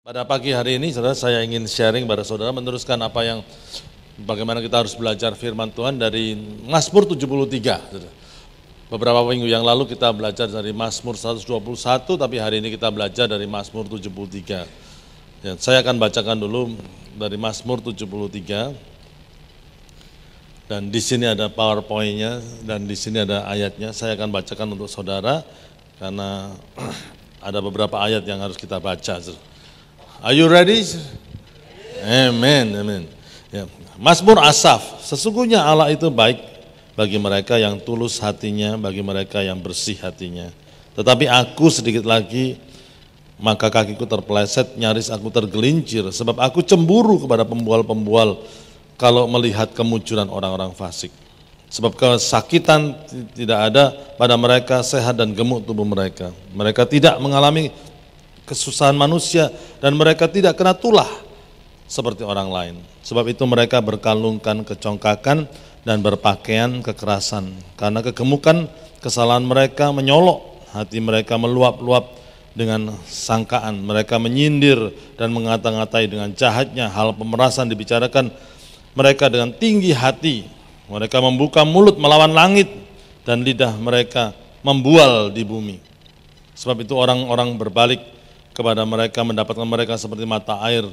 Pada pagi hari ini, saudara, saya ingin sharing pada saudara meneruskan bagaimana kita harus belajar firman Tuhan dari Mazmur 73. Saudara. Beberapa minggu yang lalu kita belajar dari Mazmur 121, tapi hari ini kita belajar dari Mazmur 73. Ya, saya akan bacakan dulu dari Mazmur 73. Dan di sini ada PowerPoint-nya dan di sini ada ayatnya. Saya akan bacakan untuk saudara karena ada beberapa ayat yang harus kita baca. Are you ready? Amen, amen. Ya. Mazmur Asaf, sesungguhnya Allah itu baik bagi mereka yang tulus hatinya, bagi mereka yang bersih hatinya. Tetapi aku sedikit lagi, maka kakiku terpeleset, nyaris aku tergelincir, sebab aku cemburu kepada pembual-pembual kalau melihat kemunculan orang-orang fasik. Sebab kesakitan tidak ada pada mereka, sehat dan gemuk tubuh mereka. Mereka tidak mengalami kesusahan manusia dan mereka tidak kena tulah seperti orang lain. Sebab itu mereka berkalungkan kecongkakan dan berpakaian kekerasan. Karena kegemukan kesalahan mereka menyolok, hati mereka meluap-luap dengan sangkaan. Mereka menyindir dan mengata-ngatai dengan jahatnya, hal pemerasan dibicarakan mereka dengan tinggi hati. Mereka membuka mulut melawan langit dan lidah mereka membual di bumi. Sebab itu orang-orang berbalik kepada mereka, mendapatkan mereka seperti mata air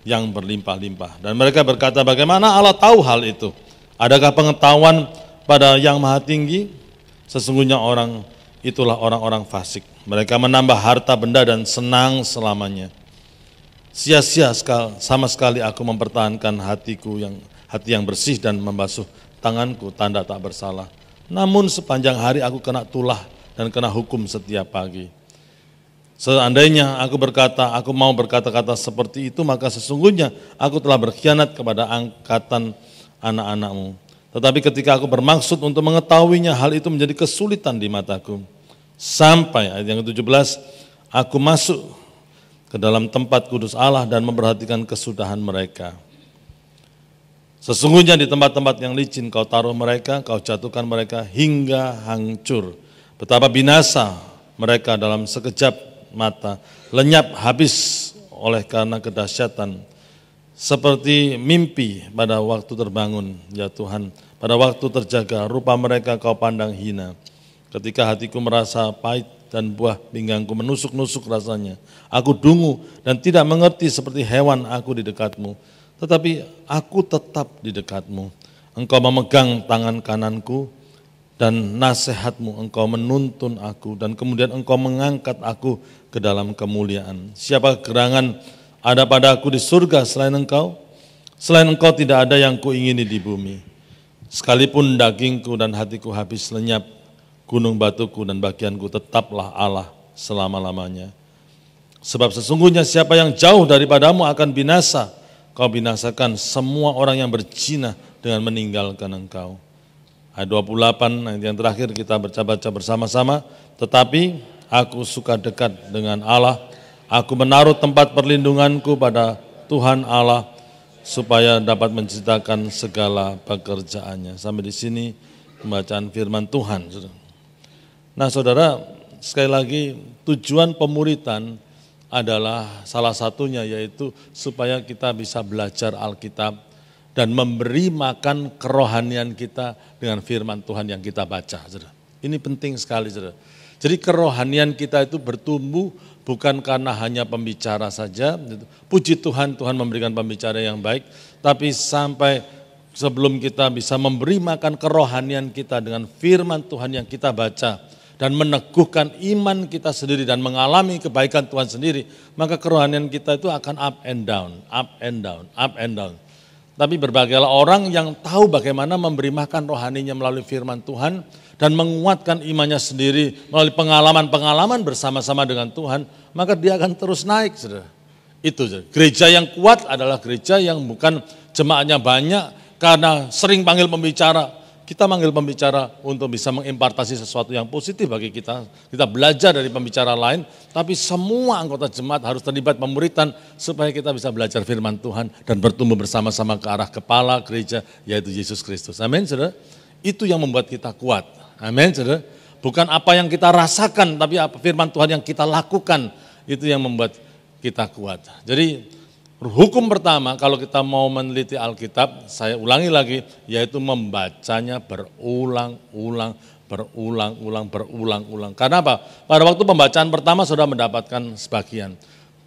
yang berlimpah-limpah. Dan mereka berkata, bagaimana Allah tahu hal itu? Adakah pengetahuan pada yang maha tinggi? Sesungguhnya orang itulah orang-orang fasik. Mereka menambah harta benda dan senang selamanya. Sia-sia sama sekali aku mempertahankan hati yang bersih dan membasuh tanganku, tanda tak bersalah. Namun sepanjang hari aku kena tulah dan kena hukum setiap pagi. Seandainya aku mau berkata-kata seperti itu, maka sesungguhnya aku telah berkhianat kepada angkatan anak-anakmu. Tetapi ketika aku bermaksud untuk mengetahuinya, hal itu menjadi kesulitan di mataku. Sampai ayat yang ke-17, aku masuk ke dalam tempat kudus Allah dan memperhatikan kesudahan mereka. Sesungguhnya di tempat-tempat yang licin kau taruh mereka, kau jatuhkan mereka hingga hancur. Betapa binasa mereka dalam sekejap mata, lenyap habis oleh karena kedahsyatan. Seperti mimpi pada waktu terbangun, ya Tuhan, pada waktu terjaga, rupa mereka kau pandang hina. Ketika hatiku merasa pahit dan buah pinggangku menusuk-nusuk rasanya, aku dungu dan tidak mengerti seperti hewan aku di dekatmu. Tetapi aku tetap di dekatmu. Engkau memegang tangan kananku dan nasihatmu engkau menuntun aku dan kemudian engkau mengangkat aku ke dalam kemuliaan. Siapa gerangan ada pada aku di surga selain engkau? Selain engkau tidak ada yang kuingini di bumi. Sekalipun dagingku dan hatiku habis lenyap, gunung batuku dan bagianku tetaplah Allah selama-lamanya. Sebab sesungguhnya siapa yang jauh daripadamu akan binasa. Kau binasakan semua orang yang berzina dengan meninggalkan engkau. Ayat 28, ayat yang terakhir kita baca bersama-sama. Tetapi aku suka dekat dengan Allah. Aku menaruh tempat perlindunganku pada Tuhan Allah supaya dapat menceritakan segala pekerjaannya. Sampai di sini pembacaan firman Tuhan. Nah saudara, sekali lagi tujuan pemuritan adalah salah satunya yaitu supaya kita bisa belajar Alkitab dan memberi makan kerohanian kita dengan firman Tuhan yang kita baca. Saudara. Ini penting sekali. Saudara. Jadi kerohanian kita itu bertumbuh bukan karena hanya pembicara saja. Puji Tuhan, Tuhan memberikan pembicara yang baik. Tapi sampai sebelum kita bisa memberi makan kerohanian kita dengan firman Tuhan yang kita baca dan meneguhkan iman kita sendiri dan mengalami kebaikan Tuhan sendiri, maka kerohanian kita itu akan up and down, up and down, up and down. Tapi berbagailah orang yang tahu bagaimana memberi makan rohaninya melalui firman Tuhan dan menguatkan imannya sendiri melalui pengalaman-pengalaman bersama-sama dengan Tuhan, maka dia akan terus naik. Saudara. Itu saudara. Gereja yang kuat adalah gereja yang bukan jemaatnya banyak karena sering panggil pembicara. Kita manggil pembicara untuk bisa mengimpartasi sesuatu yang positif bagi kita. Kita belajar dari pembicara lain, tapi semua anggota jemaat harus terlibat pemuritan supaya kita bisa belajar firman Tuhan dan bertumbuh bersama-sama ke arah kepala gereja, yaitu Yesus Kristus. Amin, saudara. Itu yang membuat kita kuat. Amin, saudara. Bukan apa yang kita rasakan, tapi apa firman Tuhan yang kita lakukan. Itu yang membuat kita kuat. Jadi hukum pertama kalau kita mau meneliti Alkitab, saya ulangi lagi, yaitu membacanya berulang-ulang. Karena apa? Pada waktu pembacaan pertama sudah mendapatkan sebagian.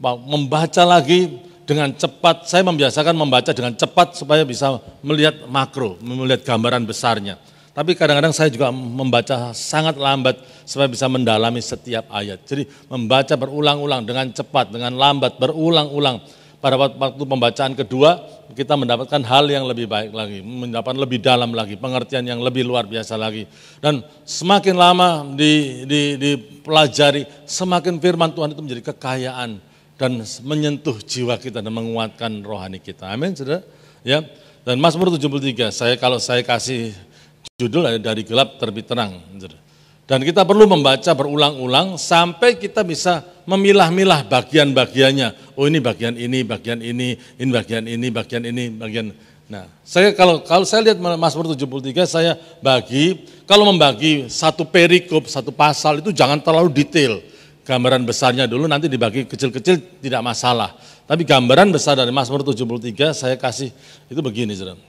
Membaca lagi dengan cepat, saya membiasakan membaca dengan cepat supaya bisa melihat makro, melihat gambaran besarnya. Tapi kadang-kadang saya juga membaca sangat lambat supaya bisa mendalami setiap ayat. Jadi membaca berulang-ulang dengan cepat, dengan lambat, berulang-ulang. Pada waktu pembacaan kedua, kita mendapatkan hal yang lebih baik lagi, mendapatkan lebih dalam lagi, pengertian yang lebih luar biasa lagi. Dan semakin lama dipelajari, semakin firman Tuhan itu menjadi kekayaan dan menyentuh jiwa kita dan menguatkan rohani kita. Amin, saudara. Ya. Dan Mazmur 73, kalau saya kasih judul dari gelap terbit terang. Dan kita perlu membaca berulang-ulang sampai kita bisa memilah-milah bagian-bagiannya. Oh ini bagian ini bagian ini bagian ini, bagian ini, bagian. Nah, saya kalau saya lihat Mazmur 73, saya kalau membagi satu perikop, satu pasal itu jangan terlalu detail. Gambaran besarnya dulu, nanti dibagi kecil-kecil tidak masalah. Tapi gambaran besar dari Mazmur 73 saya kasih itu begini, saudara.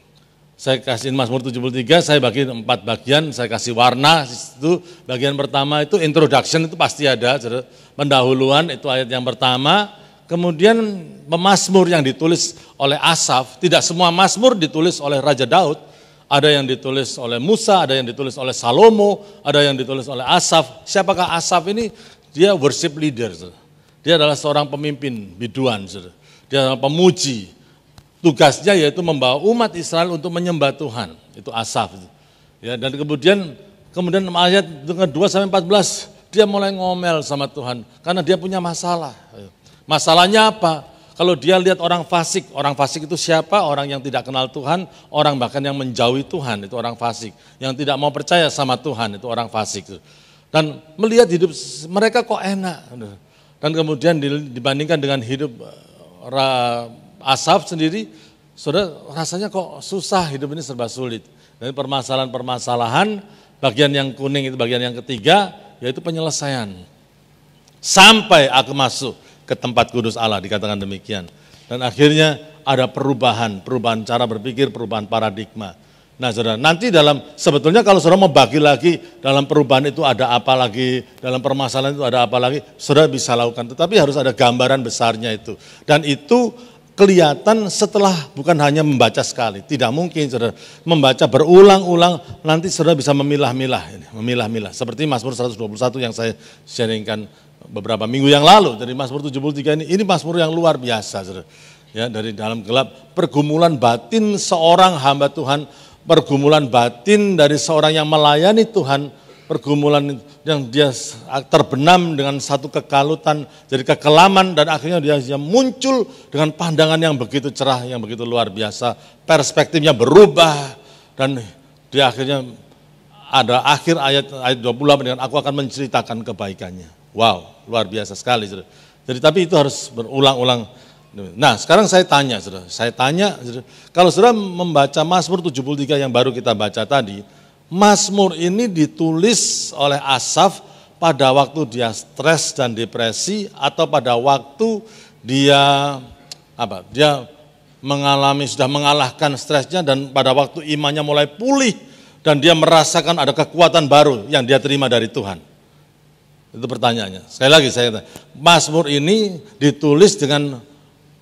Saya kasih Mazmur 73, saya bagi 4 bagian, saya kasih warna, itu bagian pertama itu introduction, itu pasti ada, saudara. Pendahuluan itu ayat yang pertama, kemudian pemazmur yang ditulis oleh Asaf, tidak semua mazmur ditulis oleh Raja Daud, ada yang ditulis oleh Musa, ada yang ditulis oleh Salomo, ada yang ditulis oleh Asaf. Siapakah Asaf ini? Dia worship leader, saudara. Dia adalah seorang pemimpin biduan, saudara. Dia adalah pemuji. Tugasnya yaitu membawa umat Israel untuk menyembah Tuhan. Itu Asaf. Ya, dan kemudian ayat 2-14 dia mulai ngomel sama Tuhan karena dia punya masalah. Masalahnya apa? Kalau dia lihat orang fasik itu siapa? Orang yang tidak kenal Tuhan, orang bahkan yang menjauhi Tuhan, itu orang fasik. Yang tidak mau percaya sama Tuhan, itu orang fasik. Dan melihat hidup mereka kok enak. Dan kemudian dibandingkan dengan hidup Asaf sendiri, saudara rasanya kok susah, hidup ini serba sulit. Dan permasalahan-permasalahan, bagian yang kuning itu bagian yang ketiga, yaitu penyelesaian. Sampai aku masuk ke tempat kudus Allah, dikatakan demikian. Dan akhirnya ada perubahan cara berpikir, perubahan paradigma. Nah saudara, nanti sebetulnya kalau saudara mau bagi lagi dalam perubahan itu ada apa lagi, dalam permasalahan itu ada apa lagi, saudara bisa lakukan. Tetapi harus ada gambaran besarnya itu. Dan itu kelihatan setelah bukan hanya membaca sekali, tidak mungkin saudara membaca berulang-ulang, nanti saudara bisa memilah-milah. Seperti Mazmur 121 yang saya sharingkan beberapa minggu yang lalu, dari Mazmur 73 ini Mazmur yang luar biasa saudara. Ya, dari dalam gelap, pergumulan batin seorang hamba Tuhan, pergumulan batin dari seorang yang melayani Tuhan, pergumulan yang dia terbenam dengan satu kekalutan, jadi kekelaman, dan akhirnya dia muncul dengan pandangan yang begitu cerah, yang begitu luar biasa, perspektifnya berubah, dan dia akhirnya ada akhir ayat 28 dengan aku akan menceritakan kebaikannya. Wow, luar biasa sekali. Jadi tapi itu harus berulang-ulang. Nah sekarang saya tanya, kalau saudara membaca Mazmur 73 yang baru kita baca tadi, Mazmur ini ditulis oleh Asaf pada waktu dia stres dan depresi, atau pada waktu dia sudah mengalahkan stresnya, dan pada waktu imannya mulai pulih dan dia merasakan ada kekuatan baru yang dia terima dari Tuhan. Itu pertanyaannya. Sekali lagi saya kata, Mazmur ini ditulis dengan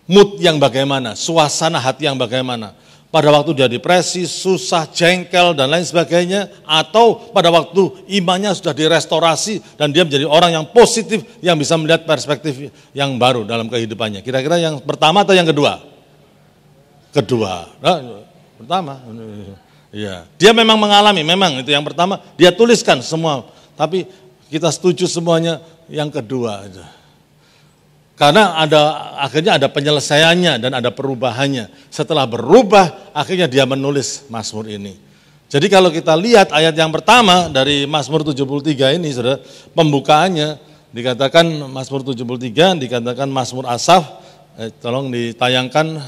mood yang bagaimana, suasana hati yang bagaimana. Pada waktu dia depresi, susah, jengkel, dan lain sebagainya, atau pada waktu imannya sudah direstorasi dan dia menjadi orang yang positif, yang bisa melihat perspektif yang baru dalam kehidupannya. Kira-kira yang pertama atau yang kedua? Kedua. Nah, pertama. Ya. Dia memang mengalami, memang itu yang pertama, dia tuliskan semua. Tapi kita setuju semuanya yang kedua. Karena akhirnya ada penyelesaiannya dan ada perubahannya. Setelah berubah, akhirnya dia menulis Mazmur ini. Jadi kalau kita lihat ayat yang pertama dari Mazmur 73 ini, saudara, pembukaannya dikatakan Mazmur 73, dikatakan Mazmur Asaf, tolong ditayangkan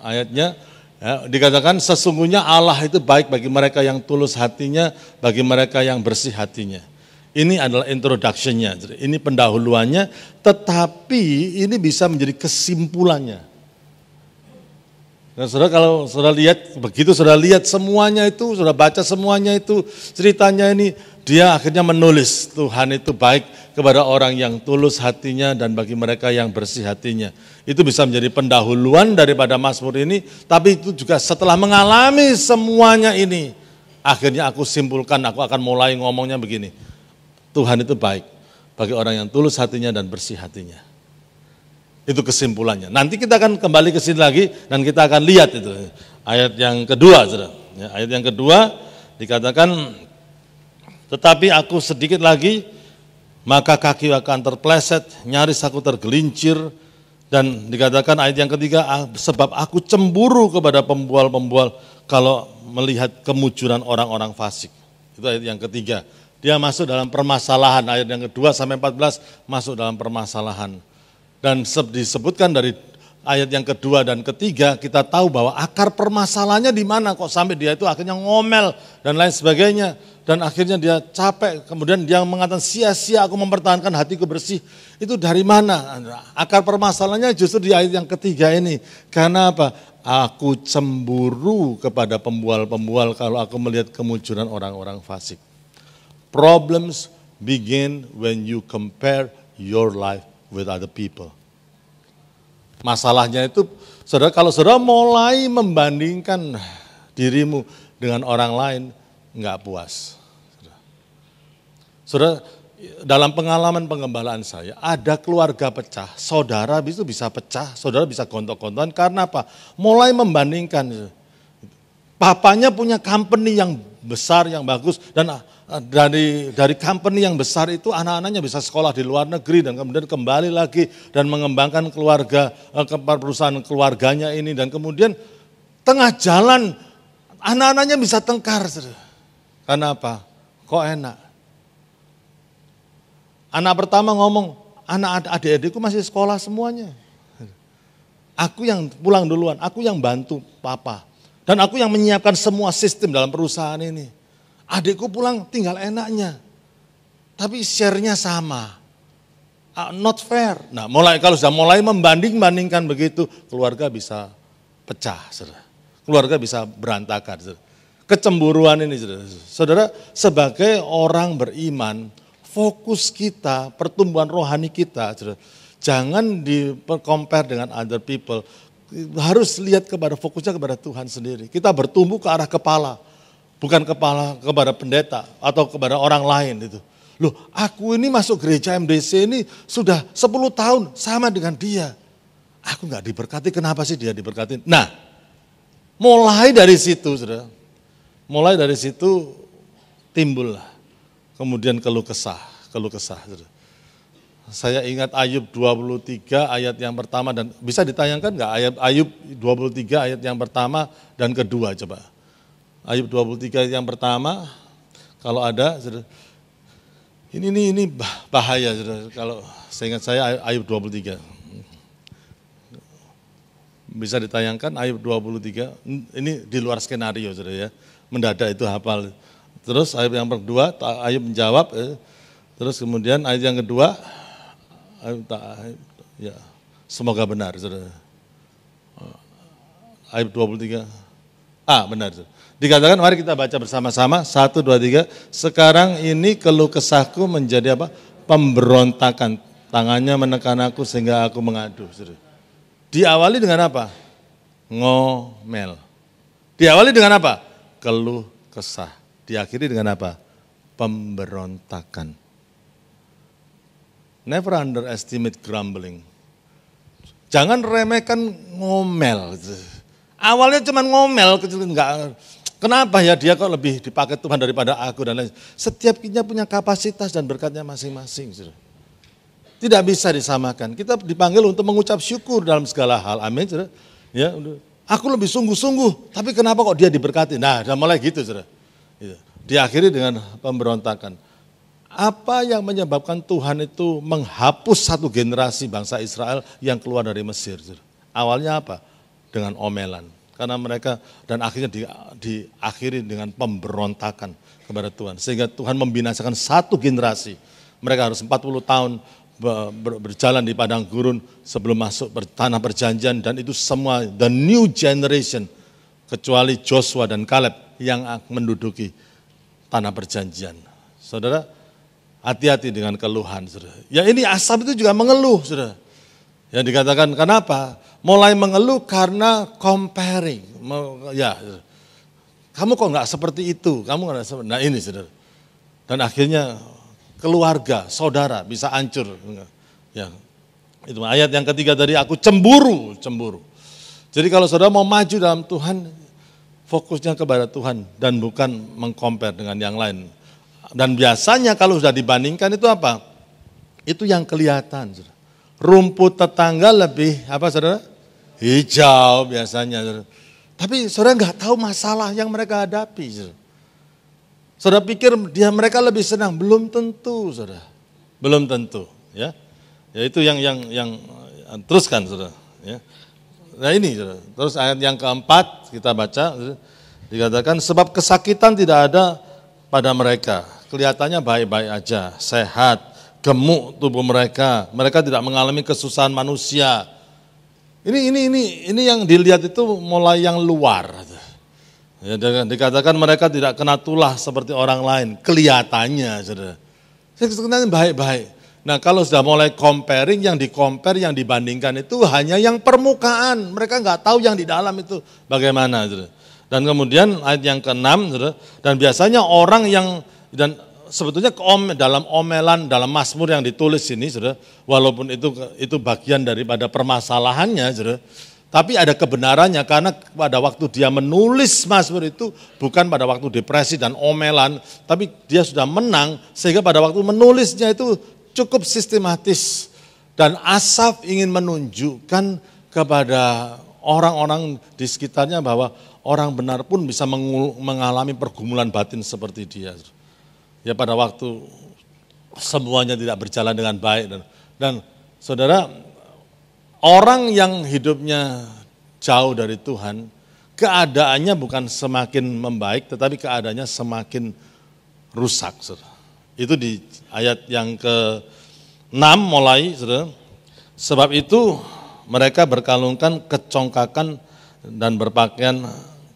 ayatnya, ya, dikatakan sesungguhnya Allah itu baik bagi mereka yang tulus hatinya, bagi mereka yang bersih hatinya. Ini adalah introduction-nya, ini pendahuluannya, tetapi ini bisa menjadi kesimpulannya. Nah, saudara kalau saudara lihat, begitu saudara lihat semuanya itu, saudara baca semuanya itu, ceritanya ini, dia akhirnya menulis, Tuhan itu baik kepada orang yang tulus hatinya dan bagi mereka yang bersih hatinya. Itu bisa menjadi pendahuluan daripada Mazmur ini, tapi itu juga setelah mengalami semuanya ini, akhirnya aku simpulkan, aku akan mulai ngomongnya begini. Tuhan itu baik bagi orang yang tulus hatinya dan bersih hatinya. Itu kesimpulannya. Nanti kita akan kembali ke sini lagi dan kita akan lihat itu. Ayat yang kedua, saudara. Ya, ayat yang kedua dikatakan, tetapi aku sedikit lagi, maka kaki akan terpleset, nyaris aku tergelincir. Dan dikatakan ayat yang ketiga, sebab aku cemburu kepada pembual-pembual kalau melihat kemujuran orang-orang fasik. Itu ayat yang ketiga. Dia masuk dalam permasalahan, ayat yang kedua sampai 14 masuk dalam permasalahan. Dan disebutkan dari ayat yang kedua dan ketiga, kita tahu bahwa akar permasalahannya di mana kok sampai dia itu akhirnya ngomel dan lain sebagainya. Dan akhirnya dia capek, kemudian dia mengatakan sia-sia aku mempertahankan hatiku bersih. Itu dari mana? Akar permasalahannya justru di ayat yang ketiga ini. Karena apa? Aku cemburu kepada pembual-pembual kalau aku melihat kemunculan orang-orang fasik. Problems begin when you compare your life with other people. Masalahnya itu, saudara, kalau saudara mulai membandingkan dirimu dengan orang lain, enggak puas. Saudara, dalam pengalaman pengembalaan saya, ada keluarga pecah, saudara itu bisa pecah, saudara bisa gontok-gontokan, karena apa? Mulai membandingkan. Papanya punya company yang besar, yang bagus, dan dari company yang besar itu anak-anaknya bisa sekolah di luar negeri dan kemudian kembali lagi dan mengembangkan keluarga, perusahaan keluarganya ini, dan kemudian tengah jalan anak-anaknya bisa tengkar. Karena apa? Kok enak? Anak pertama ngomong, anak adik-adikku masih sekolah semuanya. Aku yang pulang duluan, aku yang bantu papa. Dan aku yang menyiapkan semua sistem dalam perusahaan ini. Adikku pulang tinggal enaknya. Tapi share-nya sama. Not fair. Nah, kalau sudah mulai membanding-bandingkan begitu, keluarga bisa pecah, saudara. Keluarga bisa berantakan, saudara. Kecemburuan ini, saudara. Saudara, sebagai orang beriman, fokus kita, pertumbuhan rohani kita, saudara, jangan di-compare dengan other people. Harus lihat fokusnya kepada Tuhan sendiri. Kita bertumbuh ke arah kepala, bukan kepala kepada pendeta atau kepada orang lain itu. Loh, aku ini masuk gereja MDC ini sudah 10 tahun sama dengan dia. Aku nggak diberkati, kenapa sih dia diberkati? Nah, mulai dari situ, saudara. Mulai dari situ timbullah kemudian keluh kesah, saudara. Saya ingat Ayub 23 ayat yang pertama, dan bisa ditayangkan nggak Ayub 23 ayat yang pertama dan kedua, coba. Ayub 23 ayat yang pertama, kalau ada, ini bahaya, kalau saya ingat Ayub 23. Bisa ditayangkan Ayub 23, ini di luar skenario, ya. Mendadak itu hafal. Terus ayat yang kedua, Ayub menjawab, terus kemudian ayat yang kedua, ya, semoga benar, saudara. Ayub 23, benar. Dikatakan, mari kita baca bersama-sama, 1, 2, 3. Sekarang ini keluh kesahku menjadi apa? Pemberontakan, tangannya menekan aku sehingga aku mengadu. Saudara. Diawali dengan apa? Ngomel. Diawali dengan apa? Keluh kesah. Diakhiri dengan apa? Pemberontakan. Never underestimate grumbling. Jangan remehkan ngomel. Awalnya cuma ngomel, enggak. Kenapa ya dia kok lebih dipakai Tuhan daripada aku dan lain. Setiap kita punya kapasitas dan berkatnya masing-masing. Tidak bisa disamakan. Kita dipanggil untuk mengucap syukur dalam segala hal. Amin. Ya, aku lebih sungguh-sungguh, tapi kenapa kok dia diberkati? Nah, udah mulai gitu. Diakhiri dengan pemberontakan. Apa yang menyebabkan Tuhan itu menghapus satu generasi bangsa Israel yang keluar dari Mesir? Awalnya apa? Dengan omelan. karena mereka dan akhirnya diakhiri dengan pemberontakan kepada Tuhan. Sehingga Tuhan membinasakan satu generasi. Mereka harus 40 tahun berjalan di padang gurun sebelum masuk tanah perjanjian, dan itu semua the new generation kecuali Joshua dan Kaleb yang menduduki tanah perjanjian. Saudara, hati-hati dengan keluhan, saudara. Ya ini Asaf itu juga mengeluh, saudara. Ya dikatakan kenapa? Mulai mengeluh karena comparing. Ya, kamu kok nggak seperti itu? Kamu nggak seperti. Nah ini, saudara. Dan akhirnya keluarga, saudara bisa hancur. Ya, itu ayat yang ketiga tadi, aku cemburu. Jadi kalau saudara mau maju dalam Tuhan, fokusnya kepada Tuhan dan bukan mengcompare dengan yang lain. Dan biasanya kalau sudah dibandingkan itu apa? Itu yang kelihatan, saudara. Rumput tetangga lebih apa, saudara? Hijau biasanya, saudara. Tapi saudara nggak tahu masalah yang mereka hadapi, saudara. Saudara pikir mereka lebih senang, belum tentu, saudara. Belum tentu, ya. Ya itu yang teruskan, saudara. Ya. Nah ini, saudara. Terus ayat yang keempat kita baca, saudara. Dikatakan sebab kesakitan tidak ada pada mereka, kelihatannya baik-baik aja, sehat, gemuk tubuh mereka tidak mengalami kesusahan manusia. Ini yang dilihat itu mulai yang luar. Ya, dikatakan mereka tidak kena tulah seperti orang lain, kelihatannya, saudara. Kelihatannya baik-baik. Nah kalau sudah mulai comparing, yang yang dibandingkan itu hanya yang permukaan. Mereka nggak tahu yang di dalam itu bagaimana, saudara. Dan kemudian ayat yang ke-6, saudara, dan biasanya orang yang, dan sebetulnya dalam omelan, dalam Mazmur yang ditulis ini, saudara, walaupun itu bagian daripada permasalahannya, saudara, tapi ada kebenarannya karena pada waktu dia menulis Mazmur itu bukan pada waktu depresi dan omelan, tapi dia sudah menang sehingga pada waktu menulisnya itu cukup sistematis. Dan Asaf ingin menunjukkan kepada orang-orang di sekitarnya bahwa orang benar pun bisa mengalami pergumulan batin seperti dia. Ya pada waktu semuanya tidak berjalan dengan baik. Dan saudara, orang yang hidupnya jauh dari Tuhan, keadaannya bukan semakin membaik, tetapi keadaannya semakin rusak. Saudara. Itu di ayat yang ke-6 mulai, saudara. Sebab itu mereka berkalungkan kecongkakan dan berpakaian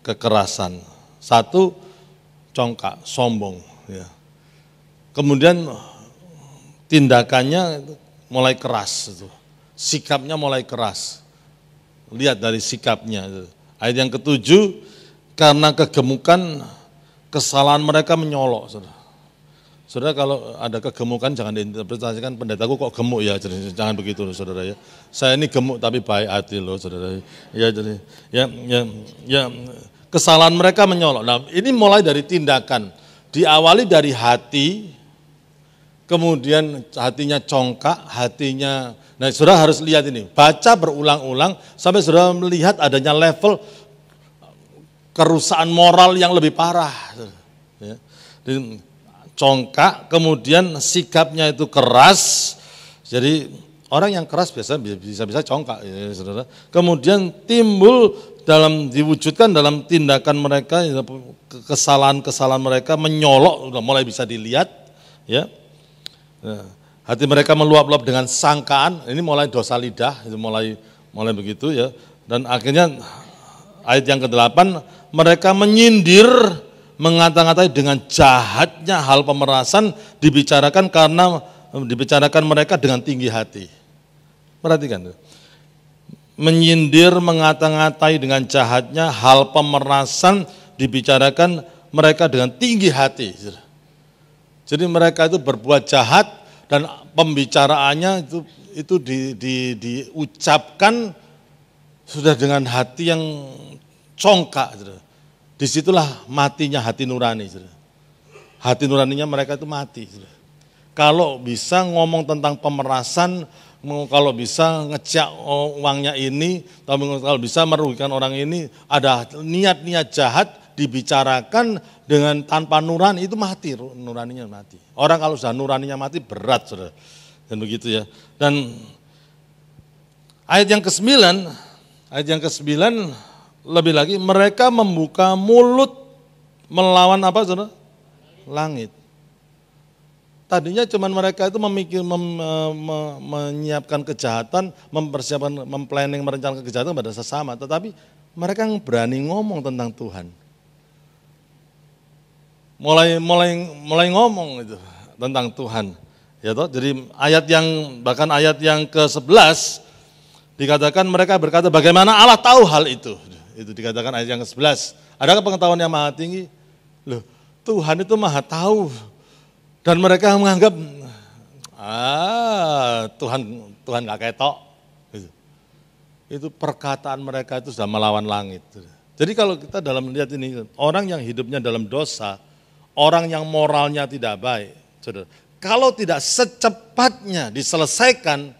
kekerasan. Satu, congkak, sombong. Ya. Kemudian tindakannya mulai keras, sikapnya mulai keras. Lihat dari sikapnya. Ayat yang ke-7, karena kegemukan kesalahan mereka menyolok. Saudara kalau ada kegemukan jangan diinterpretasikan pendetaku kok gemuk ya, jangan begitu saudara ya. Saya ini gemuk tapi baik hati loh saudara. Ya jadi ya kesalahan mereka menyolok. Nah ini mulai dari tindakan, diawali dari hati. Kemudian hatinya congkak, nah saudara harus lihat ini, baca berulang-ulang sampai saudara melihat adanya level kerusakan moral yang lebih parah. Ya. Congkak, kemudian sikapnya itu keras, jadi orang yang keras bisa congkak, ya, saudara. Kemudian timbul diwujudkan dalam tindakan mereka, kesalahan-kesalahan mereka menyolok, udah mulai bisa dilihat, ya. Hati mereka meluap-luap dengan sangkaan, ini mulai dosa lidah, itu mulai begitu ya. Dan akhirnya ayat yang ke-8, mereka menyindir, mengata-ngatai dengan jahatnya hal pemerasan dibicarakan mereka dengan tinggi hati. Perhatikan. Menyindir, mengata-ngatai dengan jahatnya hal pemerasan dibicarakan mereka dengan tinggi hati. Jadi mereka itu berbuat jahat dan pembicaraannya itu diucapkan sudah dengan hati yang congkak. Disitulah matinya hati nurani. Hati nuraninya mereka itu mati. Kalau bisa ngomong tentang pemerasan, kalau bisa ngejak uangnya ini, kalau bisa merugikan orang ini, ada niat-niat jahat, dibicarakan dengan tanpa nurani itu mati, nuraninya mati. Orang kalau sudah nuraninya mati berat, saudara. Dan begitu ya. Dan ayat yang ke-9 Lebih lagi mereka membuka mulut melawan apa saudara? Langit. Tadinya cuman mereka itu menyiapkan kejahatan, mempersiapkan, memplanning, merencanakan kejahatan pada sesama. Tetapi mereka yang berani ngomong tentang Tuhan. Mulai ngomong itu tentang Tuhan. Ya toh? Jadi bahkan ayat yang ke-11 dikatakan mereka berkata bagaimana Allah tahu hal itu. Itu dikatakan ayat yang ke-11. Adakah pengetahuan yang maha tinggi? Loh, Tuhan itu maha tahu. Dan mereka menganggap, Tuhan gak ketok. Itu perkataan mereka itu sudah melawan langit. Jadi kalau kita dalam melihat ini, orang yang hidupnya dalam dosa, orang yang moralnya tidak baik, saudara, kalau tidak secepatnya diselesaikan,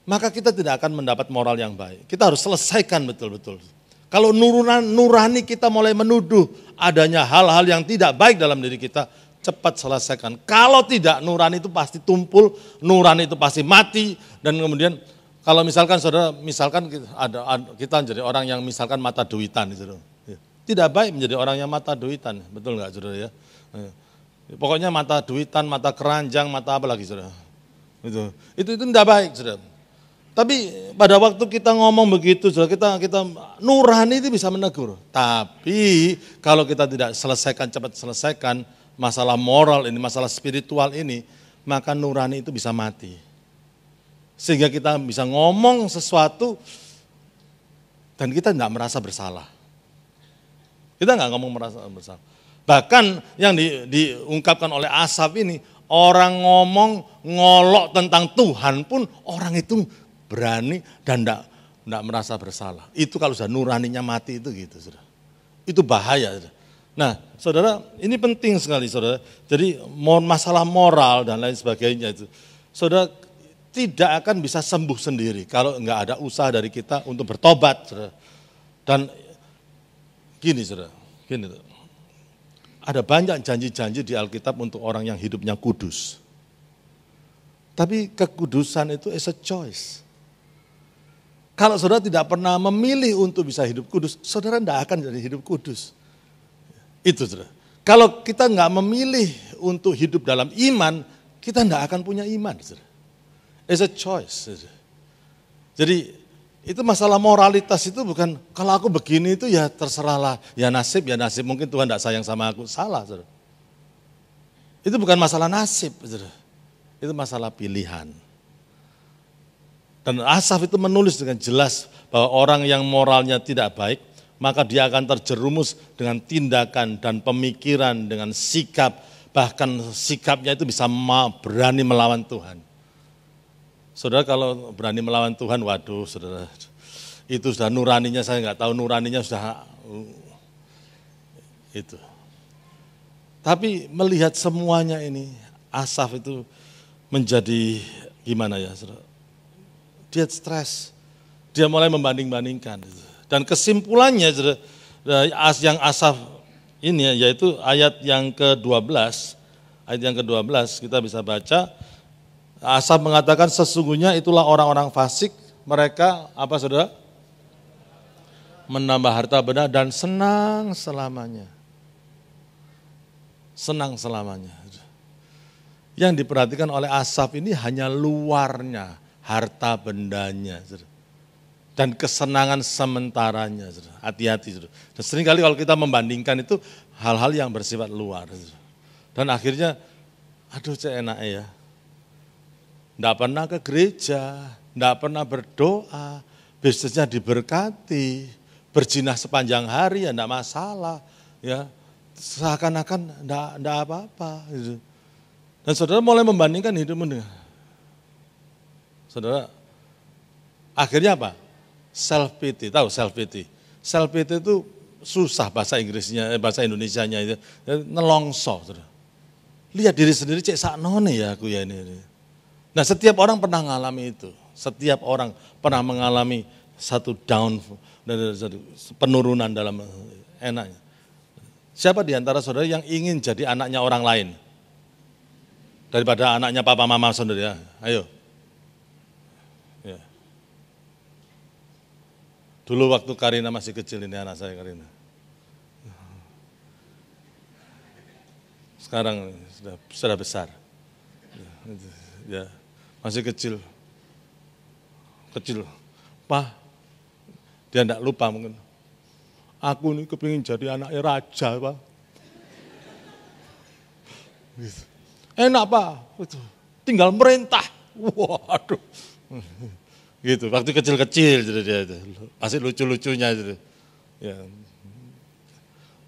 maka kita tidak akan mendapat moral yang baik. Kita harus selesaikan betul-betul. Kalau nurani kita mulai menuduh adanya hal-hal yang tidak baik dalam diri kita, cepat selesaikan. Kalau tidak, nurani itu pasti tumpul, nurani itu pasti mati, dan kemudian kalau misalkan saudara, kita jadi orang yang misalkan mata duitan, saudara. Tidak baik menjadi orang yang mata duitan, betul nggak saudara ya? Pokoknya mata duitan, mata keranjang, mata apa lagi saudara? Itu tidak baik saudara. Tapi pada waktu kita ngomong begitu, saudara, kita nurani itu bisa menegur. Tapi kalau kita tidak cepat selesaikan masalah moral ini, masalah spiritual ini, maka nurani itu bisa mati. Sehingga kita bisa ngomong sesuatu dan kita tidak merasa bersalah. Kita nggak ngomong merasa bersalah. Bahkan yang diungkapkan oleh Asaf ini, orang ngomong ngolok tentang Tuhan pun orang itu berani dan tidak merasa bersalah. Itu kalau sudah nuraninya mati itu gitu, saudara. Itu bahaya. Saudara. Nah, saudara, ini penting sekali, saudara. Jadi masalah moral dan lain sebagainya itu, saudara, tidak akan bisa sembuh sendiri kalau enggak ada usaha dari kita untuk bertobat, saudara. Dan gini, saudara, ada banyak janji-janji di Alkitab untuk orang yang hidupnya kudus. Tapi kekudusan itu is a choice. Kalau saudara tidak pernah memilih untuk bisa hidup kudus, saudara tidak akan jadi hidup kudus. Itu saudara. Kalau kita nggak memilih untuk hidup dalam iman, kita nggak akan punya iman. Saudara. It's a choice. Saudara. Jadi itu masalah moralitas itu bukan kalau aku begini itu ya terserahlah, ya nasib. Mungkin Tuhan tidak sayang sama aku, salah. Saudara. Itu bukan masalah nasib. Saudara. Itu masalah pilihan. Dan Asaf itu menulis dengan jelas bahwa orang yang moralnya tidak baik, maka dia akan terjerumus dengan tindakan dan pemikiran, dengan sikap, bahkan sikapnya itu bisa berani melawan Tuhan. Saudara kalau berani melawan Tuhan, waduh saudara, itu sudah nuraninya, saya nggak tahu nuraninya sudah itu. Tapi melihat semuanya ini, Asaf itu menjadi gimana ya saudara, dia stres, dia mulai membanding-bandingkan. Dan kesimpulannya yang Asaf ini yaitu ayat yang ke-12. Ayat yang ke-12 kita bisa baca. Asaf mengatakan sesungguhnya itulah orang-orang fasik, mereka apa saudara? Menambah harta benda dan senang selamanya. Senang selamanya. Yang diperhatikan oleh Asaf ini hanya luarnya, harta bendanya. Dan kesenangan sementaranya, hati-hati. Dan seringkali kalau kita membandingkan itu hal-hal yang bersifat luar. Dan akhirnya, aduh enak ya, tidak pernah ke gereja, tidak pernah berdoa, bisnisnya diberkati, berzinah sepanjang hari ya tidak masalah, ya seakan-akan tidak apa-apa. Dan saudara mulai membandingkan hidupmu dengan, saudara, akhirnya apa? Self pity, tahu self pity? Self pity itu susah bahasa Inggrisnya, bahasa Indonesianya itu nelongso. Saudara. Lihat diri sendiri cek saknone ya aku ya ini. Nah setiap orang pernah mengalami itu, setiap orang pernah mengalami satu penurunan dalam enaknya. Siapa di antara saudara yang ingin jadi anaknya orang lain daripada anaknya papa mama saudara? Ya? Ayo. Dulu waktu Karina masih kecil, ini anak saya Karina. Sekarang sudah besar. Ya, masih kecil. Pak, dia enggak lupa mungkin. Aku ini kepingin jadi anaknya raja, Pak. Gitu. Enak, Pak. Tinggal merintah. Waduh. Gitu, waktu kecil-kecil gitu dia itu. Masih lucu-lucunya gitu. Ya.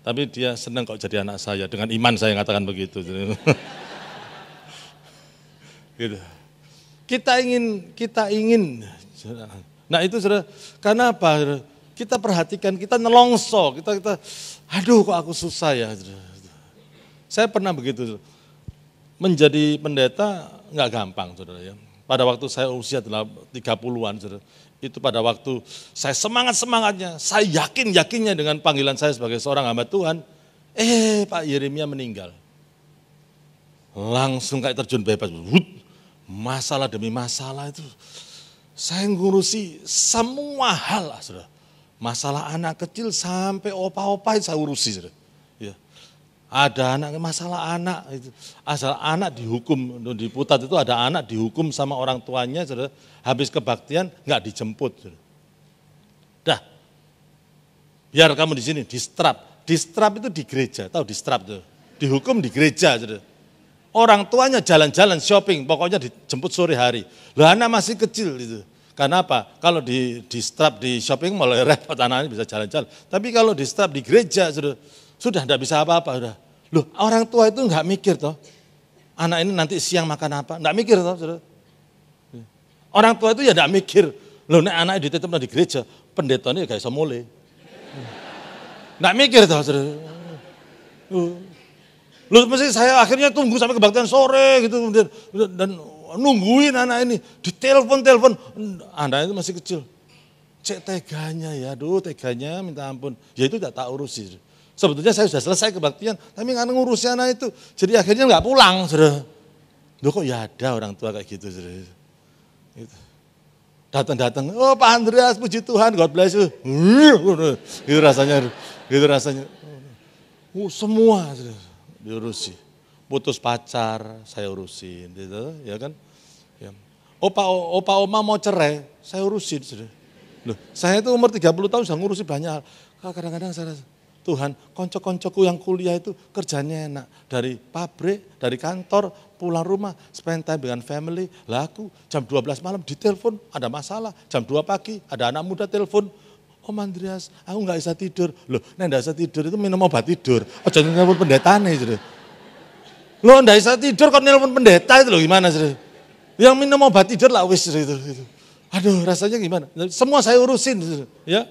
Tapi dia senang kok jadi anak saya, dengan iman saya katakan begitu. Gitu. Kita ingin. Nah itu saudara, karena apa? Kita perhatikan, kita nelongso, kita aduh kok aku susah ya. Saya pernah begitu, menjadi pendeta nggak gampang saudara ya. Pada waktu saya usia 30-an, itu pada waktu saya semangat-semangatnya, saya yakin-yakinnya dengan panggilan saya sebagai seorang hamba Tuhan, Pak Yeremia meninggal. Langsung kayak terjun bebas, masalah demi masalah itu. Saya ngurusi semua hal, saudara. Masalah anak kecil sampai opa-opa saya urusi, saudara. Ya. Ada masalah anak, asal anak dihukum, di Putat itu ada anak dihukum sama orang tuanya, saudara, habis kebaktian nggak dijemput. Saudara. Dah, biar kamu di sini, distrap itu di gereja, tahu distrap itu, dihukum di gereja. Saudara. Orang tuanya jalan-jalan shopping, pokoknya dijemput sore hari. Loh anak masih kecil itu. Karena apa? Kalau distrap di shopping mulai repot, anaknya bisa jalan-jalan. Tapi kalau distrap di gereja, sudah tidak bisa apa-apa. Sudah. Loh, orang tua itu enggak mikir toh. Anak ini nanti siang makan apa? Enggak mikir toh, saudara. Orang tua itu ya enggak mikir. Loh, nek anak dititip di gereja, pendetanya gak bisa mulai. Enggak mikir toh, saudara. Loh, mesti saya akhirnya tunggu sampai kebaktian sore gitu dan nungguin anak ini, ditelepon, anak itu masih kecil. Cek teganya ya, aduh teganya minta ampun. Ya itu tidak tak urusi. Sebetulnya saya sudah selesai kebaktian, tapi nggak ngurusi anak itu. Jadi akhirnya nggak pulang, saudara. Loh kok ya ada orang tua kayak gitu, saudara. Gitu. Datang, oh Pak Andreas, puji Tuhan, God bless you. Gitu rasanya. Semua saudara, diurusi. Putus pacar, saya urusin, gitu, ya kan. Ya. Opa oma mau cerai, saya urusin, saudara. Loh, saya itu umur 30 tahun sudah ngurusi banyak hal. Kadang-kadang saya rasa, Tuhan, konco-koncoku yang kuliah itu kerjanya enak. Dari pabrik, dari kantor, pulang rumah, spend time dengan family. Lah aku jam 12 malam ditelepon, ada masalah. Jam 2 pagi, ada anak muda telepon. Om Andreas, aku nggak bisa tidur. Loh, nggak bisa tidur itu minum obat tidur. Oh, jangan telepon pendeta nih. Loh, nggak bisa tidur kok telepon pendeta itu loh gimana? Yang minum obat tidur lah wis itu. Aduh, rasanya gimana? Semua saya urusin, ya.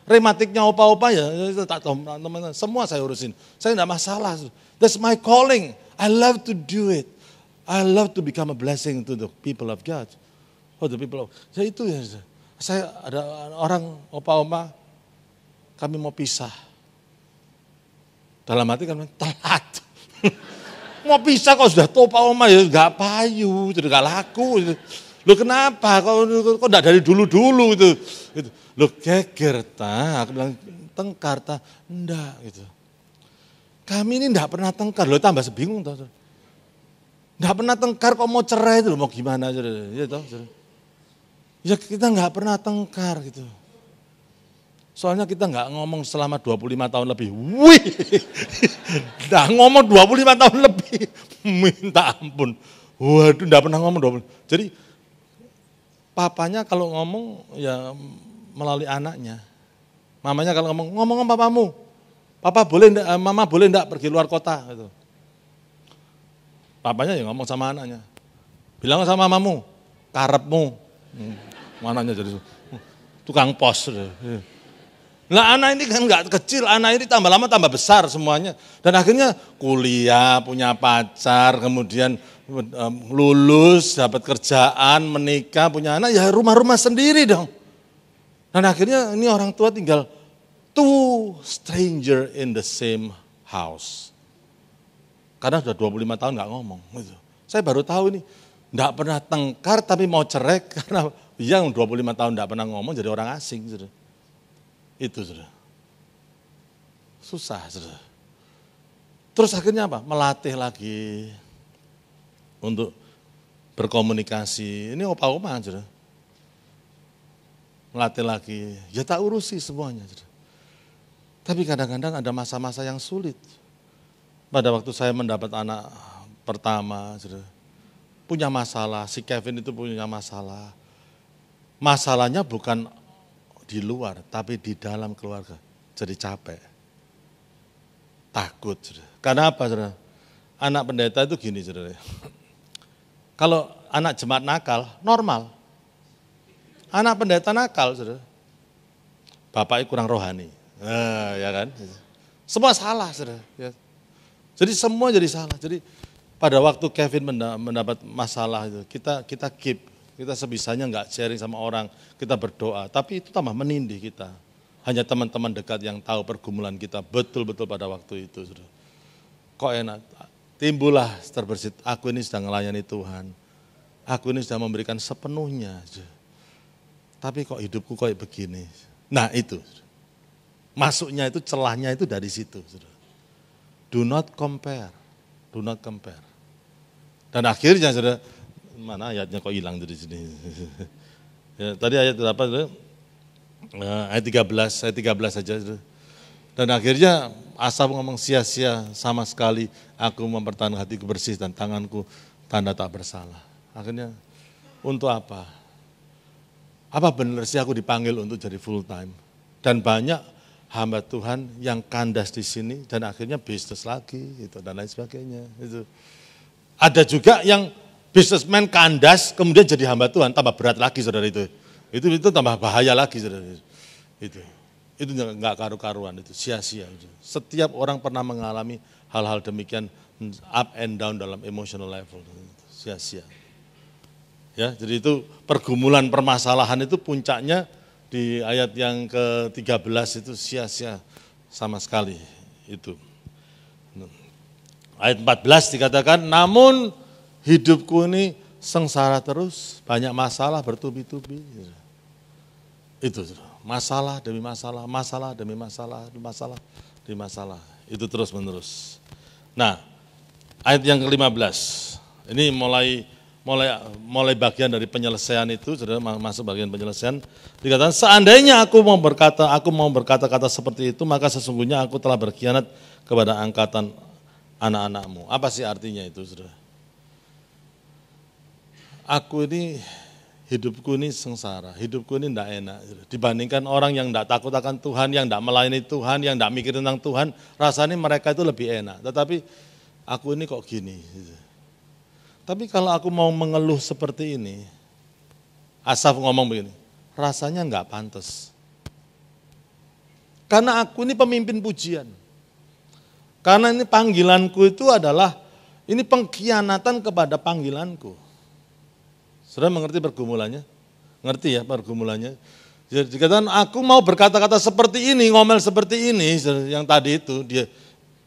Rematiknya opa-opa ya, tak tahu teman-teman. Semua saya urusin. Saya enggak masalah. That's my calling. I love to do it. I love to become a blessing to the people of God. Oh, the people of. Ya itu ya. Saya ada orang opa-oma, kami mau pisah. Dalam hati kan telat. Mau pisah kok sudah opa-oma ya enggak payu, jadi enggak laku. Loh kenapa? Kok enggak dari dulu-dulu itu? Loh geger aku bilang tengkar enggak gitu. Kami ini enggak pernah tengkar, loh tambah sebingung toh. Enggak pernah tengkar kok mau cerai itu loh, mau gimana aja ya toh. Ya kita enggak pernah tengkar gitu. Soalnya kita enggak ngomong selama 25 tahun lebih. Wih. Enggak ngomong 25 tahun lebih. Minta ampun. Waduh, enggak pernah ngomong 20. Jadi papanya kalau ngomong ya melalui anaknya. Mamanya kalau ngomong papamu. Papa boleh enggak, mama boleh enggak pergi luar kota gitu. Papanya ya ngomong sama anaknya. Bilang sama mamamu, karepmu. Anaknya jadi tukang pos. Nah anak ini kan enggak kecil, anak ini tambah lama tambah besar semuanya. Dan akhirnya kuliah, punya pacar, kemudian lulus, dapat kerjaan, menikah, punya anak, ya rumah-rumah sendiri dong. Dan akhirnya ini orang tua tinggal two stranger in the same house. Karena sudah 25 tahun nggak ngomong. Gitu. Saya baru tahu ini, nggak pernah tengkar tapi mau cerai karena yang 25 tahun nggak pernah ngomong jadi orang asing. Gitu. Itu saudara. Susah saudara. Terus akhirnya apa? Melatih lagi untuk berkomunikasi. Ini opa-opa saudara. Melatih lagi, ya tak urusi semuanya. Saudara. Tapi kadang-kadang ada masa-masa yang sulit. Pada waktu saya mendapat anak pertama, saudara, punya masalah, si Kevin itu punya masalah. Masalahnya bukan di luar, tapi di dalam keluarga. Jadi capek. Takut, saudara. Karena apa, saudara? Anak pendeta itu gini, saudara. Kalau anak jemaat nakal, normal. Anak pendeta nakal, saudara. Bapaknya kurang rohani. Ya kan? Semua salah, saudara. Ya. Jadi semua jadi salah. Jadi pada waktu Kevin mendapat masalah itu, kita keep, kita sebisanya enggak sharing sama orang, kita berdoa, tapi itu tambah menindih kita. Hanya teman-teman dekat yang tahu pergumulan kita betul-betul pada waktu itu. Saudara. Kok enak? Timbullah terbersit, aku ini sedang melayani Tuhan. Aku ini sedang memberikan sepenuhnya. Tapi kok hidupku kayak begini. Nah itu. Masuknya itu, celahnya itu dari situ. Do not compare. Do not compare. Dan akhirnya, saudara, mana ayatnya kok hilang dari sini. Ya, tadi ayat berapa, saudara? Ayat 13 saja. Saudara. Dan akhirnya Asaf ngomong sia-sia sama sekali aku mempertahankan hatiku bersih dan tanganku tanda tak bersalah. Akhirnya untuk apa? Apa benar sih aku dipanggil untuk jadi full time? Dan banyak hamba Tuhan yang kandas di sini dan akhirnya bisnis lagi gitu dan lain sebagainya. Itu. Ada juga yang businessman kandas kemudian jadi hamba Tuhan, tambah berat lagi saudara itu. Itu tambah bahaya lagi saudara. Itu enggak karu-karuan, itu sia-sia. Setiap orang pernah mengalami hal-hal demikian up and down dalam emotional level. Sia-sia. Ya, jadi itu pergumulan permasalahan itu puncaknya di ayat yang ke-13 itu sia-sia sama sekali itu. Ayat 14 dikatakan, namun hidupku ini sengsara terus, banyak masalah bertubi-tubi. Itu masalah demi masalah, masalah demi masalah, masalah demi masalah. Itu terus menerus. Nah, ayat yang ke-15, ini mulai bagian dari penyelesaian itu, sudah masuk bagian penyelesaian. Dikatakan, seandainya aku mau berkata-kata seperti itu, maka sesungguhnya aku telah berkhianat kepada angkatan anak-anakmu. Apa sih artinya itu, saudara? Hidupku ini sengsara, hidupku ini tidak enak. Dibandingkan orang yang tidak takut akan Tuhan, yang tidak melayani Tuhan, yang tidak mikir tentang Tuhan, rasanya mereka itu lebih enak. Tetapi aku ini kok gini. Tapi kalau aku mau mengeluh seperti ini, Asaf ngomong begini, rasanya enggak pantas. Karena aku ini pemimpin pujian. Karena ini panggilanku itu adalah, ini pengkhianatan kepada panggilanku. Saudara mengerti pergumulannya? Ngerti ya pergumulannya? Jadi dikatakan aku mau berkata-kata seperti ini, ngomel seperti ini, yang tadi itu, dia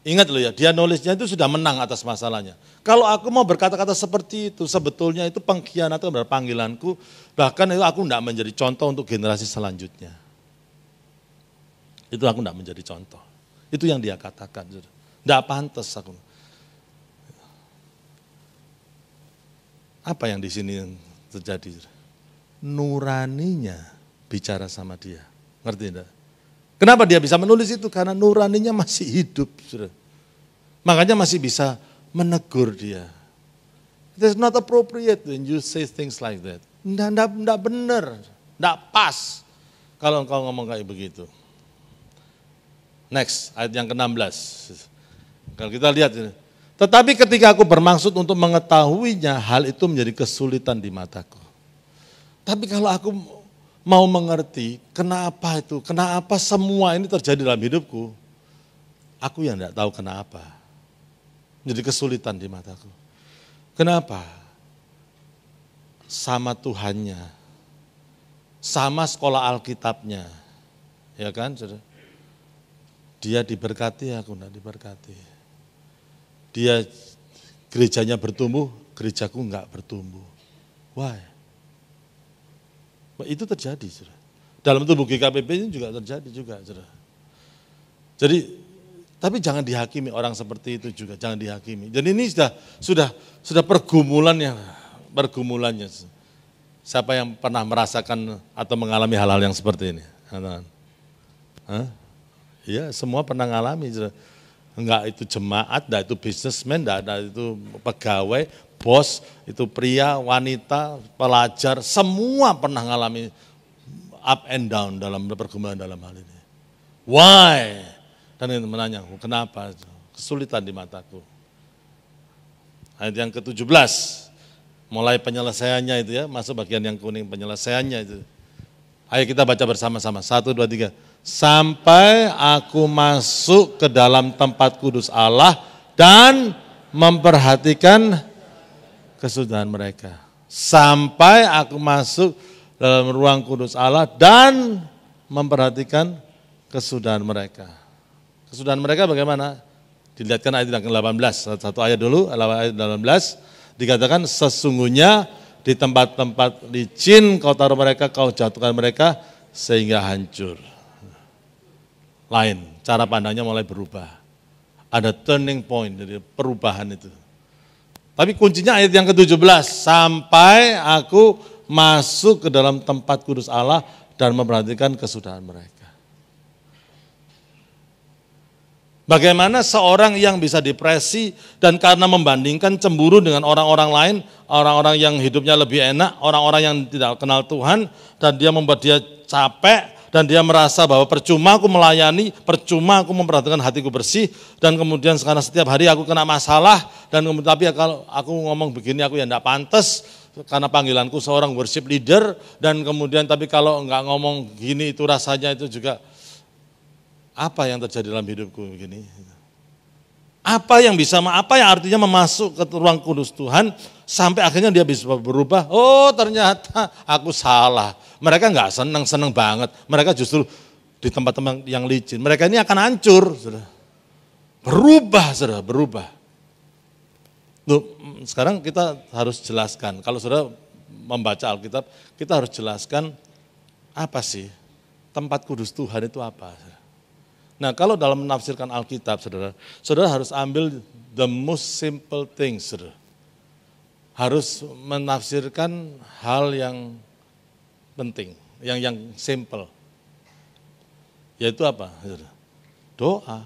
ingat loh ya, dia nulisnya itu sudah menang atas masalahnya. Kalau aku mau berkata-kata seperti itu, sebetulnya itu pengkhianatan kepada panggilanku, bahkan itu aku tidak menjadi contoh untuk generasi selanjutnya. Itu aku tidak menjadi contoh. Itu yang dia katakan. Tidak pantas aku. Apa yang di sini terjadi? Nuraninya bicara sama dia. Ngerti enggak? Kenapa dia bisa menulis itu? Karena nuraninya masih hidup. Makanya masih bisa menegur dia. It is not appropriate when you say things like that. Enggak benar, enggak pas kalau engkau ngomong kayak begitu. Next, ayat yang ke-16. Kalau kita lihat ini. Tetapi ketika aku bermaksud untuk mengetahuinya, hal itu menjadi kesulitan di mataku. Tapi kalau aku mau mengerti kenapa semua ini terjadi dalam hidupku, aku yang tidak tahu kenapa. Menjadi kesulitan di mataku. Kenapa? Sama Tuhannya, sama sekolah Alkitabnya, ya kan, saudara? Dia diberkati, aku tidak diberkati. Dia gerejanya bertumbuh, gerejaku enggak bertumbuh. Why? Itu terjadi, saudara. Dalam tubuh GKPP ini juga terjadi juga, saudara. Jadi, tapi jangan dihakimi orang seperti itu juga, jangan dihakimi. Jadi ini sudah pergumulannya. Siapa yang pernah merasakan atau mengalami hal-hal yang seperti ini? Iya, semua pernah mengalami. Enggak itu jemaat, enggak itu bisnismen, enggak itu pegawai, bos, itu pria, wanita, pelajar, semua pernah mengalami up and down dalam pergumulan dalam hal ini. Why? Dan itu menanya, kenapa? Kesulitan di mataku. Ayat yang ke-17, mulai penyelesaiannya itu ya, masuk bagian yang kuning penyelesaiannya itu. Ayo kita baca bersama-sama, 1, 2, 3. Sampai aku masuk ke dalam tempat kudus Allah dan memperhatikan kesudahan mereka. Sampai aku masuk dalam ruang kudus Allah dan memperhatikan kesudahan mereka. Kesudahan mereka bagaimana? Dilihatkan ayat yang ke-18, satu ayat dulu, ayat 18, dikatakan sesungguhnya di tempat-tempat licin kau taruh mereka, kau jatuhkan mereka sehingga hancur. Lain, cara pandangnya mulai berubah. Ada turning point dari perubahan itu. Tapi kuncinya ayat yang ke-17, sampai aku masuk ke dalam tempat kudus Allah dan memperhatikan kesudahan mereka. Bagaimana seorang yang bisa depresi dan karena membandingkan cemburu dengan orang-orang lain, orang-orang yang hidupnya lebih enak, orang-orang yang tidak kenal Tuhan, dan dia membuat dia capek, dan dia merasa bahwa percuma aku melayani, percuma aku memperhatikan hatiku bersih, dan kemudian sekarang setiap hari aku kena masalah, dan kemudian tapi kalau aku ngomong begini aku ya enggak pantas, karena panggilanku seorang worship leader, dan kemudian tapi kalau enggak ngomong gini itu rasanya itu juga, apa yang terjadi dalam hidupku begini? Apa yang artinya memasuk ke ruang kudus Tuhan, sampai akhirnya dia bisa berubah, oh ternyata aku salah. Mereka enggak senang banget, mereka justru di tempat-tempat yang licin, mereka ini akan hancur. Saudara. Berubah. Loh, sekarang kita harus jelaskan, kalau saudara membaca Alkitab, kita harus jelaskan apa sih tempat kudus Tuhan itu apa. Nah kalau dalam menafsirkan Alkitab, saudara harus ambil the most simple things, saudara. Harus menafsirkan hal yang penting, yang simple. Yaitu apa? Doa.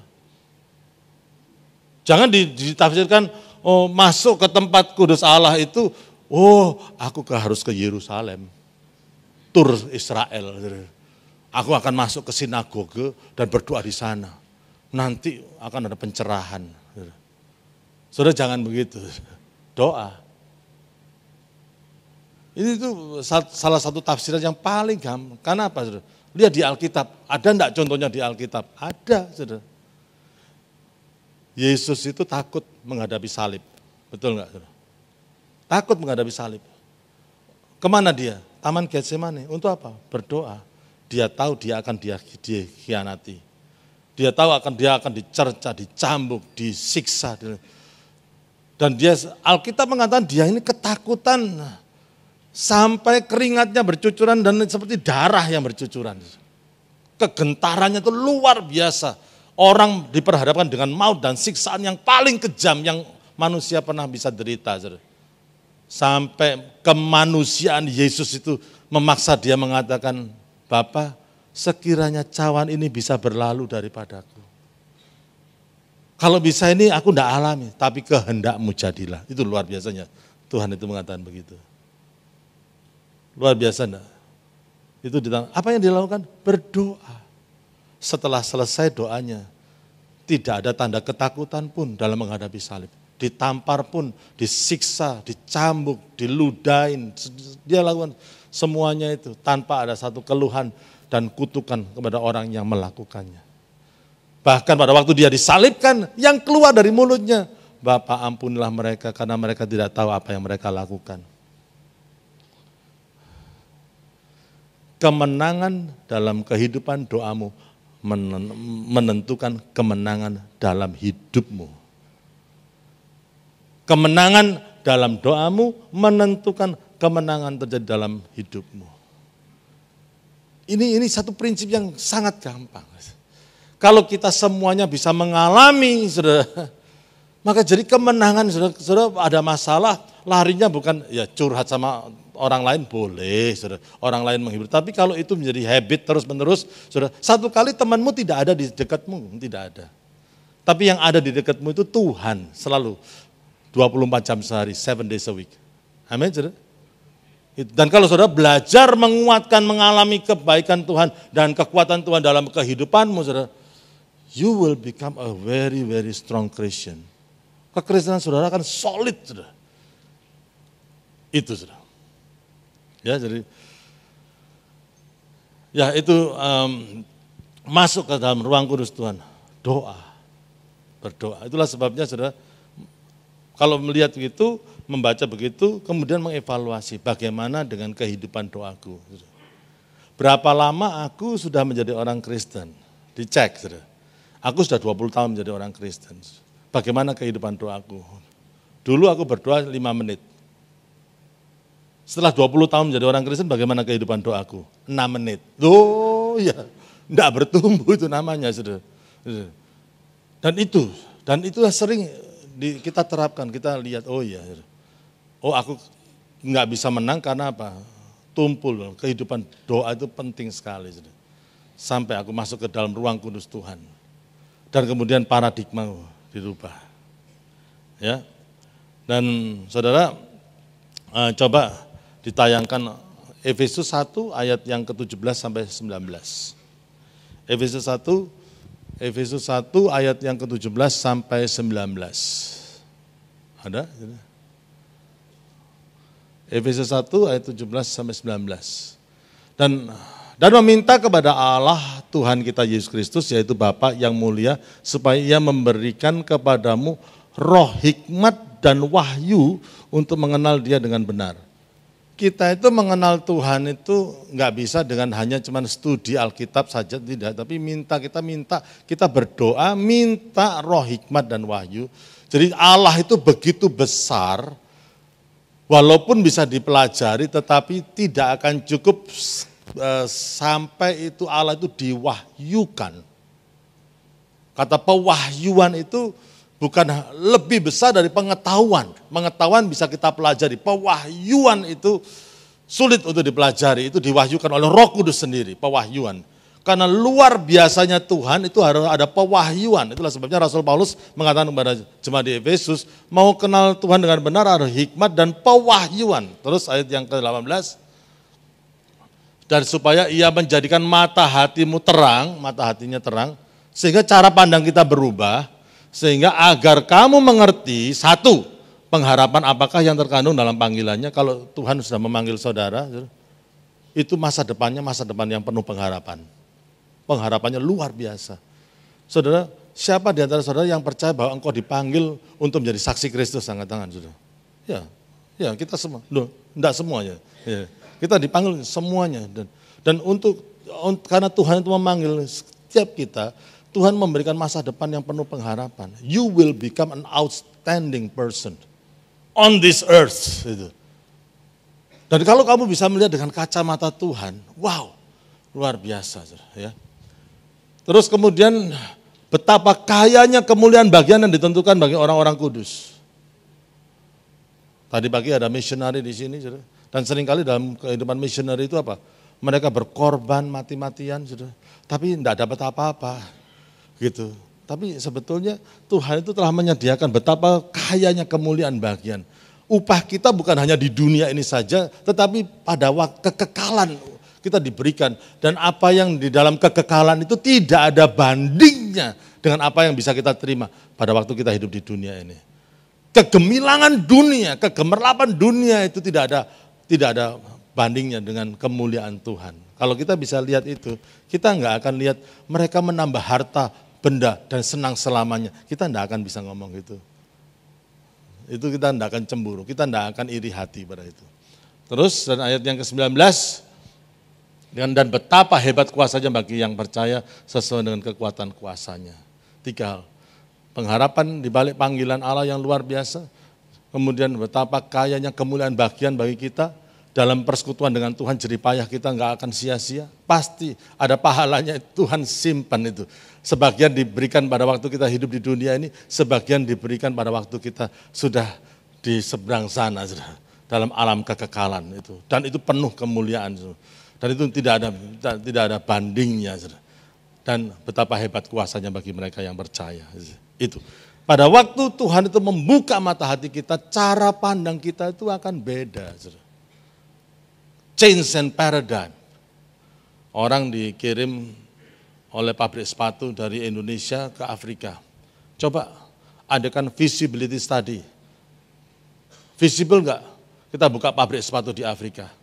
Jangan ditafsirkan, oh masuk ke tempat kudus Allah itu, oh aku harus ke Yerusalem, tur Israel. Aku akan masuk ke sinagoge dan berdoa di sana. Nanti akan ada pencerahan. Saudara jangan begitu. Doa. Ini tuh salah satu tafsiran yang paling gampang. Karena apa, saudara? Lihat di Alkitab. Ada enggak contohnya di Alkitab? Ada, saudara. Yesus itu takut menghadapi salib. Betul enggak, saudara? Takut menghadapi salib. Kemana dia? Taman Getsemane. Untuk apa? Berdoa. Dia tahu dia akan dikhianati. Dia tahu dia akan dicerca, dicambuk, disiksa. Dan Alkitab mengatakan dia ini ketakutan. Sampai keringatnya bercucuran dan seperti darah yang bercucuran. Kegentarannya itu luar biasa. Orang diperhadapkan dengan maut dan siksaan yang paling kejam yang manusia pernah bisa derita. Sampai kemanusiaan Yesus itu memaksa dia mengatakan, Bapa, sekiranya cawan ini bisa berlalu daripadaku. Kalau bisa ini aku tidak alami, tapi kehendakmu jadilah. Itu luar biasanya. Tuhan itu mengatakan begitu. Luar biasa enggak? Itu apa yang dilakukan? Berdoa. Setelah selesai doanya, tidak ada tanda ketakutan pun dalam menghadapi salib. Ditampar pun, disiksa, dicambuk, diludahin. Dia lakukan semuanya itu tanpa ada satu keluhan dan kutukan kepada orang yang melakukannya. Bahkan pada waktu dia disalibkan, yang keluar dari mulutnya, Bapa ampunilah mereka karena mereka tidak tahu apa yang mereka lakukan. Kemenangan dalam kehidupan doamu menentukan kemenangan dalam hidupmu. Kemenangan dalam doamu menentukan kemenangan terjadi dalam hidupmu. Ini satu prinsip yang sangat gampang. Kalau kita semuanya bisa mengalami, saudara, maka jadi kemenangan, saudara, ada masalah, larinya bukan ya curhat sama orang lain boleh, saudara, orang lain menghibur. Tapi kalau itu menjadi habit terus-menerus, saudara, satu kali temanmu tidak ada di dekatmu, tidak ada. Tapi yang ada di dekatmu itu Tuhan, selalu 24 jam sehari, 7 days a week. Amin, saudara. Dan kalau saudara belajar menguatkan, mengalami kebaikan Tuhan dan kekuatan Tuhan dalam kehidupanmu, saudara, you will become a very, very strong Christian. Kekristenan saudara akan solid, saudara. Itu, saudara. Ya, jadi, ya itu masuk ke dalam ruang kudus Tuhan. Doa, berdoa. Itulah sebabnya, saudara, kalau melihat begitu, membaca begitu, kemudian mengevaluasi bagaimana dengan kehidupan doaku. Berapa lama aku sudah menjadi orang Kristen? Dicek, saudara. Aku sudah 20 tahun menjadi orang Kristen. Bagaimana kehidupan doaku? Dulu aku berdoa 5 menit. Setelah 20 tahun menjadi orang Kristen, bagaimana kehidupan doaku? 6 menit. Oh ya, enggak bertumbuh itu namanya, saudara. Dan itulah sering kita terapkan, kita lihat, oh iya, oh aku nggak bisa menang karena apa? Tumpul, kehidupan doa itu penting sekali. Sampai aku masuk ke dalam ruang kudus Tuhan. Dan kemudian paradigma dirubah. Ya. Dan saudara, coba ditayangkan Efesus 1 ayat yang ke-17 sampai 19. Efesus 1 ayat yang ke-17 sampai 19. Ada? Efesus 1 ayat 17 sampai 19. Dan meminta kepada Allah Tuhan kita Yesus Kristus, yaitu Bapa yang mulia, supaya Ia memberikan kepadamu roh hikmat dan wahyu untuk mengenal Dia dengan benar. Kita itu mengenal Tuhan itu nggak bisa dengan hanya cuman studi Alkitab saja, tidak. Tapi kita berdoa, minta roh hikmat dan wahyu. Jadi Allah itu begitu besar, walaupun bisa dipelajari, tetapi tidak akan cukup sampai itu Allah itu diwahyukan. Kata pewahyuan itu bukan lebih besar dari pengetahuan. Pengetahuan bisa kita pelajari. Pewahyuan itu sulit untuk dipelajari. Itu diwahyukan oleh Roh Kudus sendiri, pewahyuan. Karena luar biasanya Tuhan itu harus ada pewahyuan. Itulah sebabnya Rasul Paulus mengatakan kepada jemaat di Efesus, mau kenal Tuhan dengan benar harus hikmat dan pewahyuan. Terus ayat yang ke-18, dan supaya Ia menjadikan mata hatimu terang, mata hatinya terang, sehingga cara pandang kita berubah, sehingga agar kamu mengerti, satu, pengharapan apakah yang terkandung dalam panggilannya. Kalau Tuhan sudah memanggil saudara, itu masa depan yang penuh pengharapan. Pengharapannya luar biasa. Saudara, siapa di antara saudara yang percaya bahwa engkau dipanggil untuk menjadi saksi Kristus? Angkat tangan, saudara. Ya, kita semua. Loh, enggak semuanya. Ya. Kita dipanggil semuanya. Dan karena Tuhan itu memanggil setiap kita, Tuhan memberikan masa depan yang penuh pengharapan. You will become an outstanding person on this earth. Gitu. Dan kalau kamu bisa melihat dengan kacamata Tuhan, wow, luar biasa. Ya. Terus kemudian betapa kayanya kemuliaan bagian yang ditentukan bagi orang-orang kudus. Tadi pagi ada missionary di sini, dan seringkali dalam kehidupan missionary itu apa? Mereka berkorban mati-matian, tapi tidak dapat apa-apa. Gitu. Tapi sebetulnya Tuhan itu telah menyediakan betapa kayanya kemuliaan bagian. Upah kita bukan hanya di dunia ini saja, tetapi pada waktu kekekalan kita diberikan. Dan apa yang di dalam kekekalan itu tidak ada bandingnya dengan apa yang bisa kita terima pada waktu kita hidup di dunia ini. Kegemilangan dunia, kegemerlapan dunia itu tidak ada bandingnya dengan kemuliaan Tuhan. Kalau kita bisa lihat itu, kita nggak akan lihat mereka menambah harta, benda, dan senang selamanya. Kita nggak akan bisa ngomong gitu. Itu kita nggak akan cemburu, kita nggak akan iri hati pada itu. Terus dan ayat yang ke-19, dan betapa hebat kuasanya bagi yang percaya sesuai dengan kekuatan kuasanya. 3 hal, pengharapan di balik panggilan Allah yang luar biasa, kemudian betapa kayanya kemuliaan bagian bagi kita, dalam persekutuan dengan Tuhan, jeripayah kita nggak akan sia-sia. Pasti ada pahalanya, Tuhan simpan itu. Sebagian diberikan pada waktu kita hidup di dunia ini, sebagian diberikan pada waktu kita sudah di seberang sana, dalam alam kekekalan itu. Dan itu penuh kemuliaan. Dan itu tidak ada bandingnya. Dan betapa hebat kuasanya bagi mereka yang percaya. Itu. Pada waktu Tuhan itu membuka mata hati kita, cara pandang kita itu akan beda. Change and paradigm. Orang dikirim oleh pabrik sepatu dari Indonesia ke Afrika. Coba adakan visibility study. Visible enggak? Kita buka pabrik sepatu di Afrika.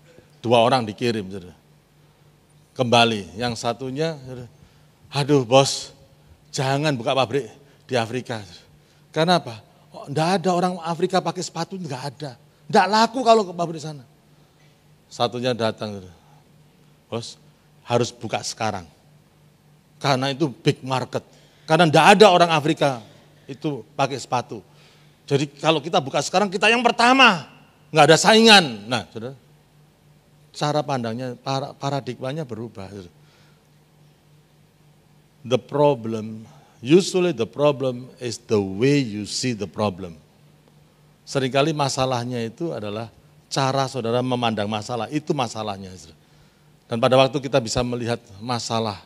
2 orang dikirim. Kembali, yang satunya, aduh bos, jangan buka pabrik di Afrika. Karena apa? Enggak ada orang Afrika pakai sepatu, enggak ada. Enggak laku kalau ke pabrik sana. Satunya datang, bos, harus buka sekarang. Karena itu big market. Karena enggak ada orang Afrika itu pakai sepatu. Jadi kalau kita buka sekarang, kita yang pertama. Enggak ada saingan. Nah, saudara, cara pandangnya, paradigmanya berubah. The problem, usually the problem is the way you see the problem. Seringkali masalahnya itu adalah cara saudara memandang masalah, itu masalahnya. Dan pada waktu kita bisa melihat masalah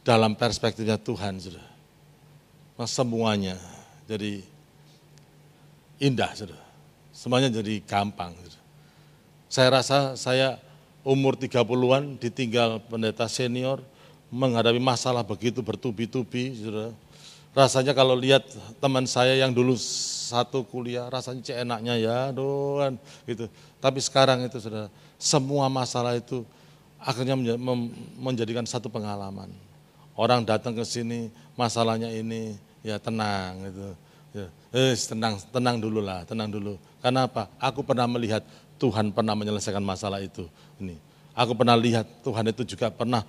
dalam perspektifnya Tuhan, semuanya jadi indah, semuanya jadi gampang. Saya rasa saya umur 30-an ditinggal pendeta senior, menghadapi masalah begitu bertubi-tubi, rasanya kalau lihat teman saya yang dulu satu kuliah, rasanya enaknya ya, doan gitu. Tapi sekarang itu saudara, semua masalah itu akhirnya menjadikan satu pengalaman. Orang datang ke sini, masalahnya ini, ya tenang gitu. Ya, tenang dulu lah, tenang dulu. Karena apa? Aku pernah melihat Tuhan pernah menyelesaikan masalah itu. Ini, aku pernah lihat Tuhan itu juga pernah,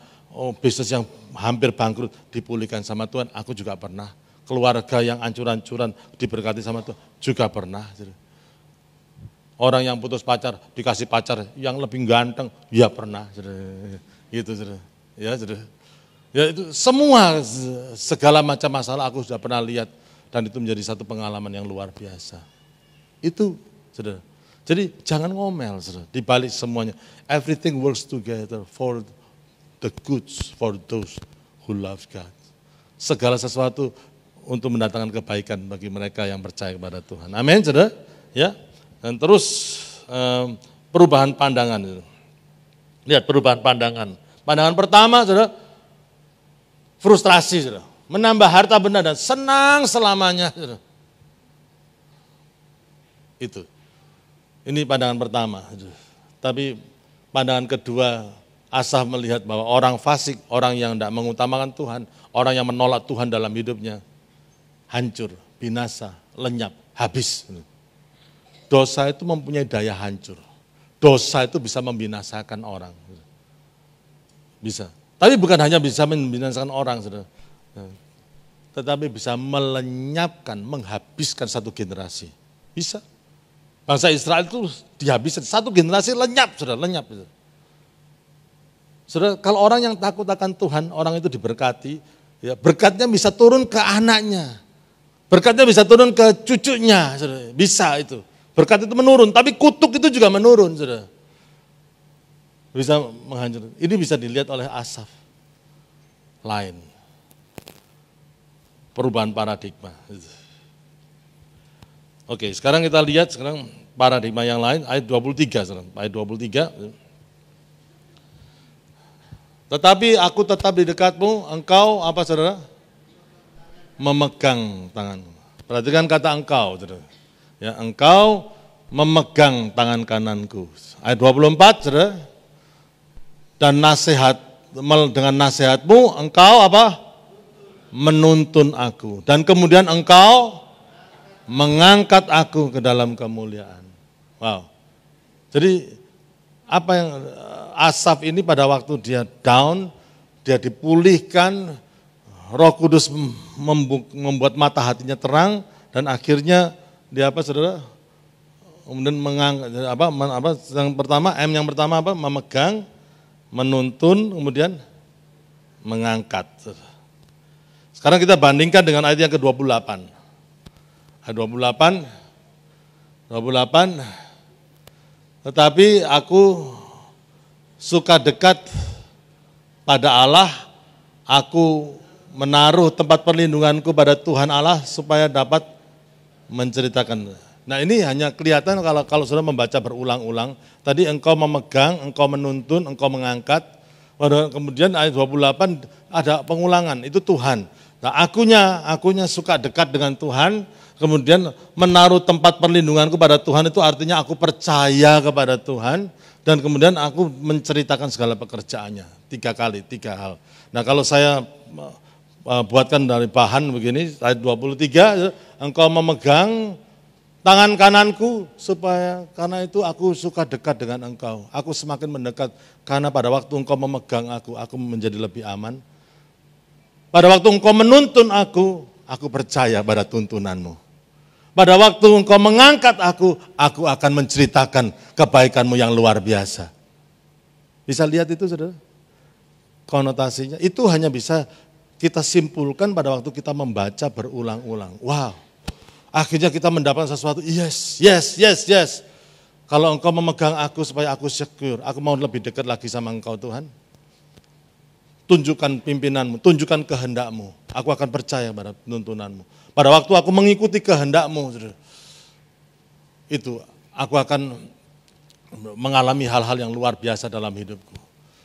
bisnis yang hampir bangkrut dipulihkan sama Tuhan. Aku juga pernah. Keluarga yang ancur-ancuran diberkati sama Tuhan juga pernah. Orang yang putus pacar dikasih pacar yang lebih ganteng, ya pernah. Gitu, ya, ya itu semua segala macam masalah aku sudah pernah lihat dan itu menjadi satu pengalaman yang luar biasa. Itu, saudara. Jadi jangan ngomel, saudara. Di balik semuanya, everything works together for the goods for those who love God. Segala sesuatu untuk mendatangkan kebaikan bagi mereka yang percaya kepada Tuhan. Amin, saudara. Ya. Dan terus perubahan pandangan. Lihat perubahan pandangan. Pandangan pertama, saudara, frustrasi, saudara. Menambah harta benda dan senang selamanya, saudara. Itu. Ini pandangan pertama. Tapi pandangan kedua, Asaf melihat bahwa orang fasik, orang yang tidak mengutamakan Tuhan, orang yang menolak Tuhan dalam hidupnya, hancur, binasa, lenyap, habis. Dosa itu mempunyai daya hancur. Dosa itu bisa membinasakan orang. Bisa. Tapi bukan hanya bisa membinasakan orang, saudara. Tetapi bisa melenyapkan, menghabiskan satu generasi. Bisa. Bangsa Israel itu dihabiskan, satu generasi lenyap, saudara, lenyap. Saudara, kalau orang yang takut akan Tuhan, orang itu diberkati, ya, berkatnya bisa turun ke anaknya. Berkatnya bisa turun ke cucunya, saudara. Bisa itu. Berkat itu menurun, tapi kutuk itu juga menurun, saudara. Bisa menghancurkan. Ini bisa dilihat oleh Asaf. Lain. Perubahan paradigma. Oke, sekarang kita lihat sekarang paradigma yang lain, ayat 23. Saudara. Ayat 23. Tetapi aku tetap di dekatmu, engkau apa saudara? Memegang tanganmu. Perhatikan kata engkau, saudara. Ya, engkau memegang tangan kananku. Ayat 24, saudara. Dan dengan nasihatmu engkau apa? Menuntun aku. Dan kemudian engkau mengangkat aku ke dalam kemuliaan. Wow. Jadi apa yang Asaf ini pada waktu dia down, dia dipulihkan, Roh Kudus membuat mata hatinya terang dan akhirnya dia apa saudara? kemudian yang pertama, M yang pertama apa? Memegang, menuntun, kemudian mengangkat. Sekarang kita bandingkan dengan ayat yang ke-28. Ayat 28, tetapi aku suka dekat pada Allah, aku menaruh tempat perlindunganku pada Tuhan Allah supaya dapat menceritakan. Nah ini hanya kelihatan kalau sudah membaca berulang-ulang. Tadi engkau memegang, engkau menuntun, engkau mengangkat. Kemudian ayat 28 ada pengulangan, itu Tuhan. Nah akunya suka dekat dengan Tuhan, kemudian menaruh tempat perlindunganku pada Tuhan, itu artinya aku percaya kepada Tuhan, dan kemudian aku menceritakan segala pekerjaannya. 3 kali, 3 hal. Nah kalau saya buatkan dari bahan begini, ayat 23, engkau memegang tangan kananku supaya karena itu aku suka dekat dengan engkau. Aku semakin mendekat karena pada waktu engkau memegang aku menjadi lebih aman. Pada waktu engkau menuntun aku percaya pada tuntunanmu. Pada waktu engkau mengangkat aku akan menceritakan kebaikanmu yang luar biasa. Bisa lihat itu saudara? Konotasinya, itu hanya bisa kita simpulkan pada waktu kita membaca berulang-ulang. Wow, akhirnya kita mendapat sesuatu, yes. Kalau engkau memegang aku supaya aku secure, aku mau lebih dekat lagi sama engkau Tuhan. Tunjukkan pimpinanmu, tunjukkan kehendakmu, aku akan percaya pada tuntunanmu. Pada waktu aku mengikuti kehendakmu, itu aku akan mengalami hal-hal yang luar biasa dalam hidupku.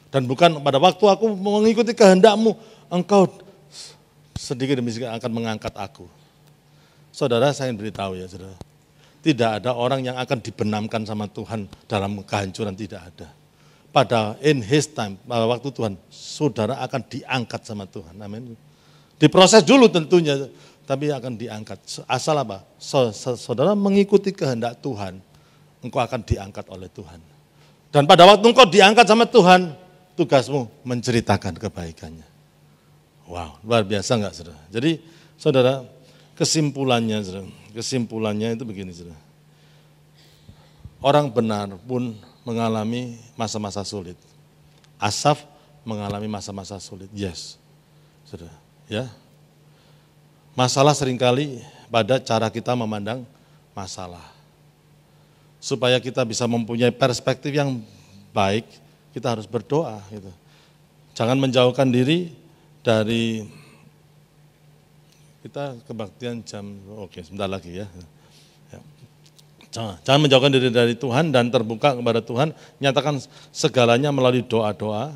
Dan bukan pada waktu aku mengikuti kehendakmu, engkau sedikit demi sedikit akan mengangkat aku. Saudara, saya ingin beritahu ya saudara, tidak ada orang yang akan dibenamkan sama Tuhan dalam kehancuran, tidak ada. Pada in his time, pada waktu Tuhan, saudara akan diangkat sama Tuhan. Amin. Diproses dulu tentunya, tapi akan diangkat. Asal apa? Saudara mengikuti kehendak Tuhan, engkau akan diangkat oleh Tuhan. Dan pada waktu engkau diangkat sama Tuhan, tugasmu menceritakan kebaikannya. Wow, luar biasa enggak saudara? Jadi saudara, kesimpulannya itu begini saudara. Orang benar pun mengalami masa-masa sulit. Asaf mengalami masa-masa sulit, yes. Saudara, ya. Masalah seringkali pada cara kita memandang masalah. Supaya kita bisa mempunyai perspektif yang baik, kita harus berdoa gitu. Jangan menjauhkan diri dari kita kebaktian jam, oke sebentar lagi ya. Jangan menjauhkan diri dari Tuhan dan terbuka kepada Tuhan, nyatakan segalanya melalui doa-doa.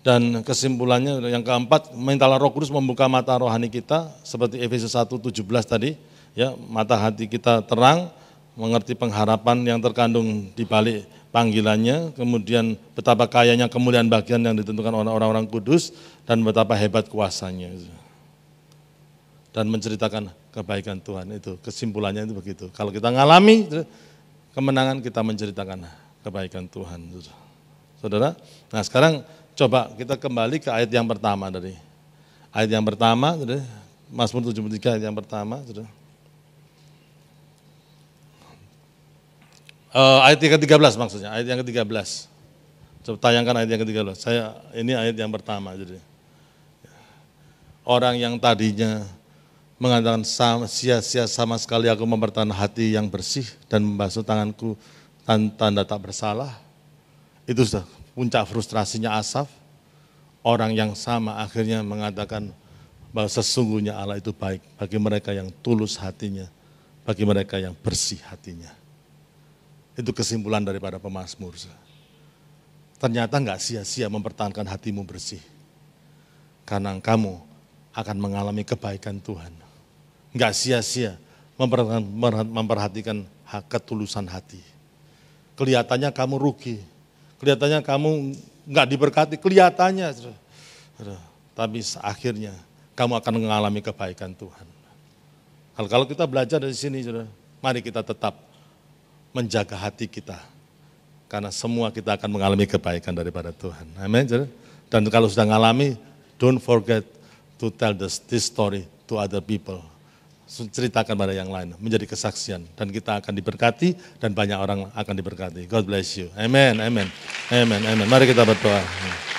Dan kesimpulannya yang keempat, mintalah Roh Kudus membuka mata rohani kita seperti Efesus 1:17 tadi, ya, mata hati kita terang, mengerti pengharapan yang terkandung di balik panggilannya, kemudian betapa kayanya kemuliaan bagian yang ditentukan oleh orang-orang kudus, dan betapa hebat kuasanya. Dan menceritakan kebaikan Tuhan, itu kesimpulannya itu begitu. Kalau kita ngalami kemenangan, kita menceritakan kebaikan Tuhan. Saudara, nah sekarang coba kita kembali ke ayat yang pertama tadi. Ayat yang pertama, Mazmur 73 ayat yang pertama. Ayat yang ke-13 maksudnya, ayat yang ke-13. Coba tayangkan ayat yang ke-13. Ini ayat yang pertama. Jadi orang yang tadinya mengatakan sia-sia sama sekali aku mempertahankan hati yang bersih dan membasuh tanganku tanda tak bersalah. Itu sudah puncak frustrasinya Asaf. Orang yang sama akhirnya mengatakan bahwa sesungguhnya Allah itu baik bagi mereka yang tulus hatinya, bagi mereka yang bersih hatinya. Itu kesimpulan daripada pemazmur. Ternyata enggak sia-sia mempertahankan hatimu bersih. Karena kamu akan mengalami kebaikan Tuhan. Enggak sia-sia memperhatikan ketulusan hati. Kelihatannya kamu rugi, kelihatannya kamu enggak diberkati, kelihatannya. Tapi akhirnya kamu akan mengalami kebaikan Tuhan. Kalau kita belajar dari sini, mari kita tetap menjaga hati kita, karena semua kita akan mengalami kebaikan daripada Tuhan. Amin. Dan kalau sudah mengalami, don't forget to tell this story to other people. ceritakan pada yang lain, menjadi kesaksian. Dan kita akan diberkati dan banyak orang akan diberkati. God bless you. Amen, amen, amen, amen. Mari kita berdoa.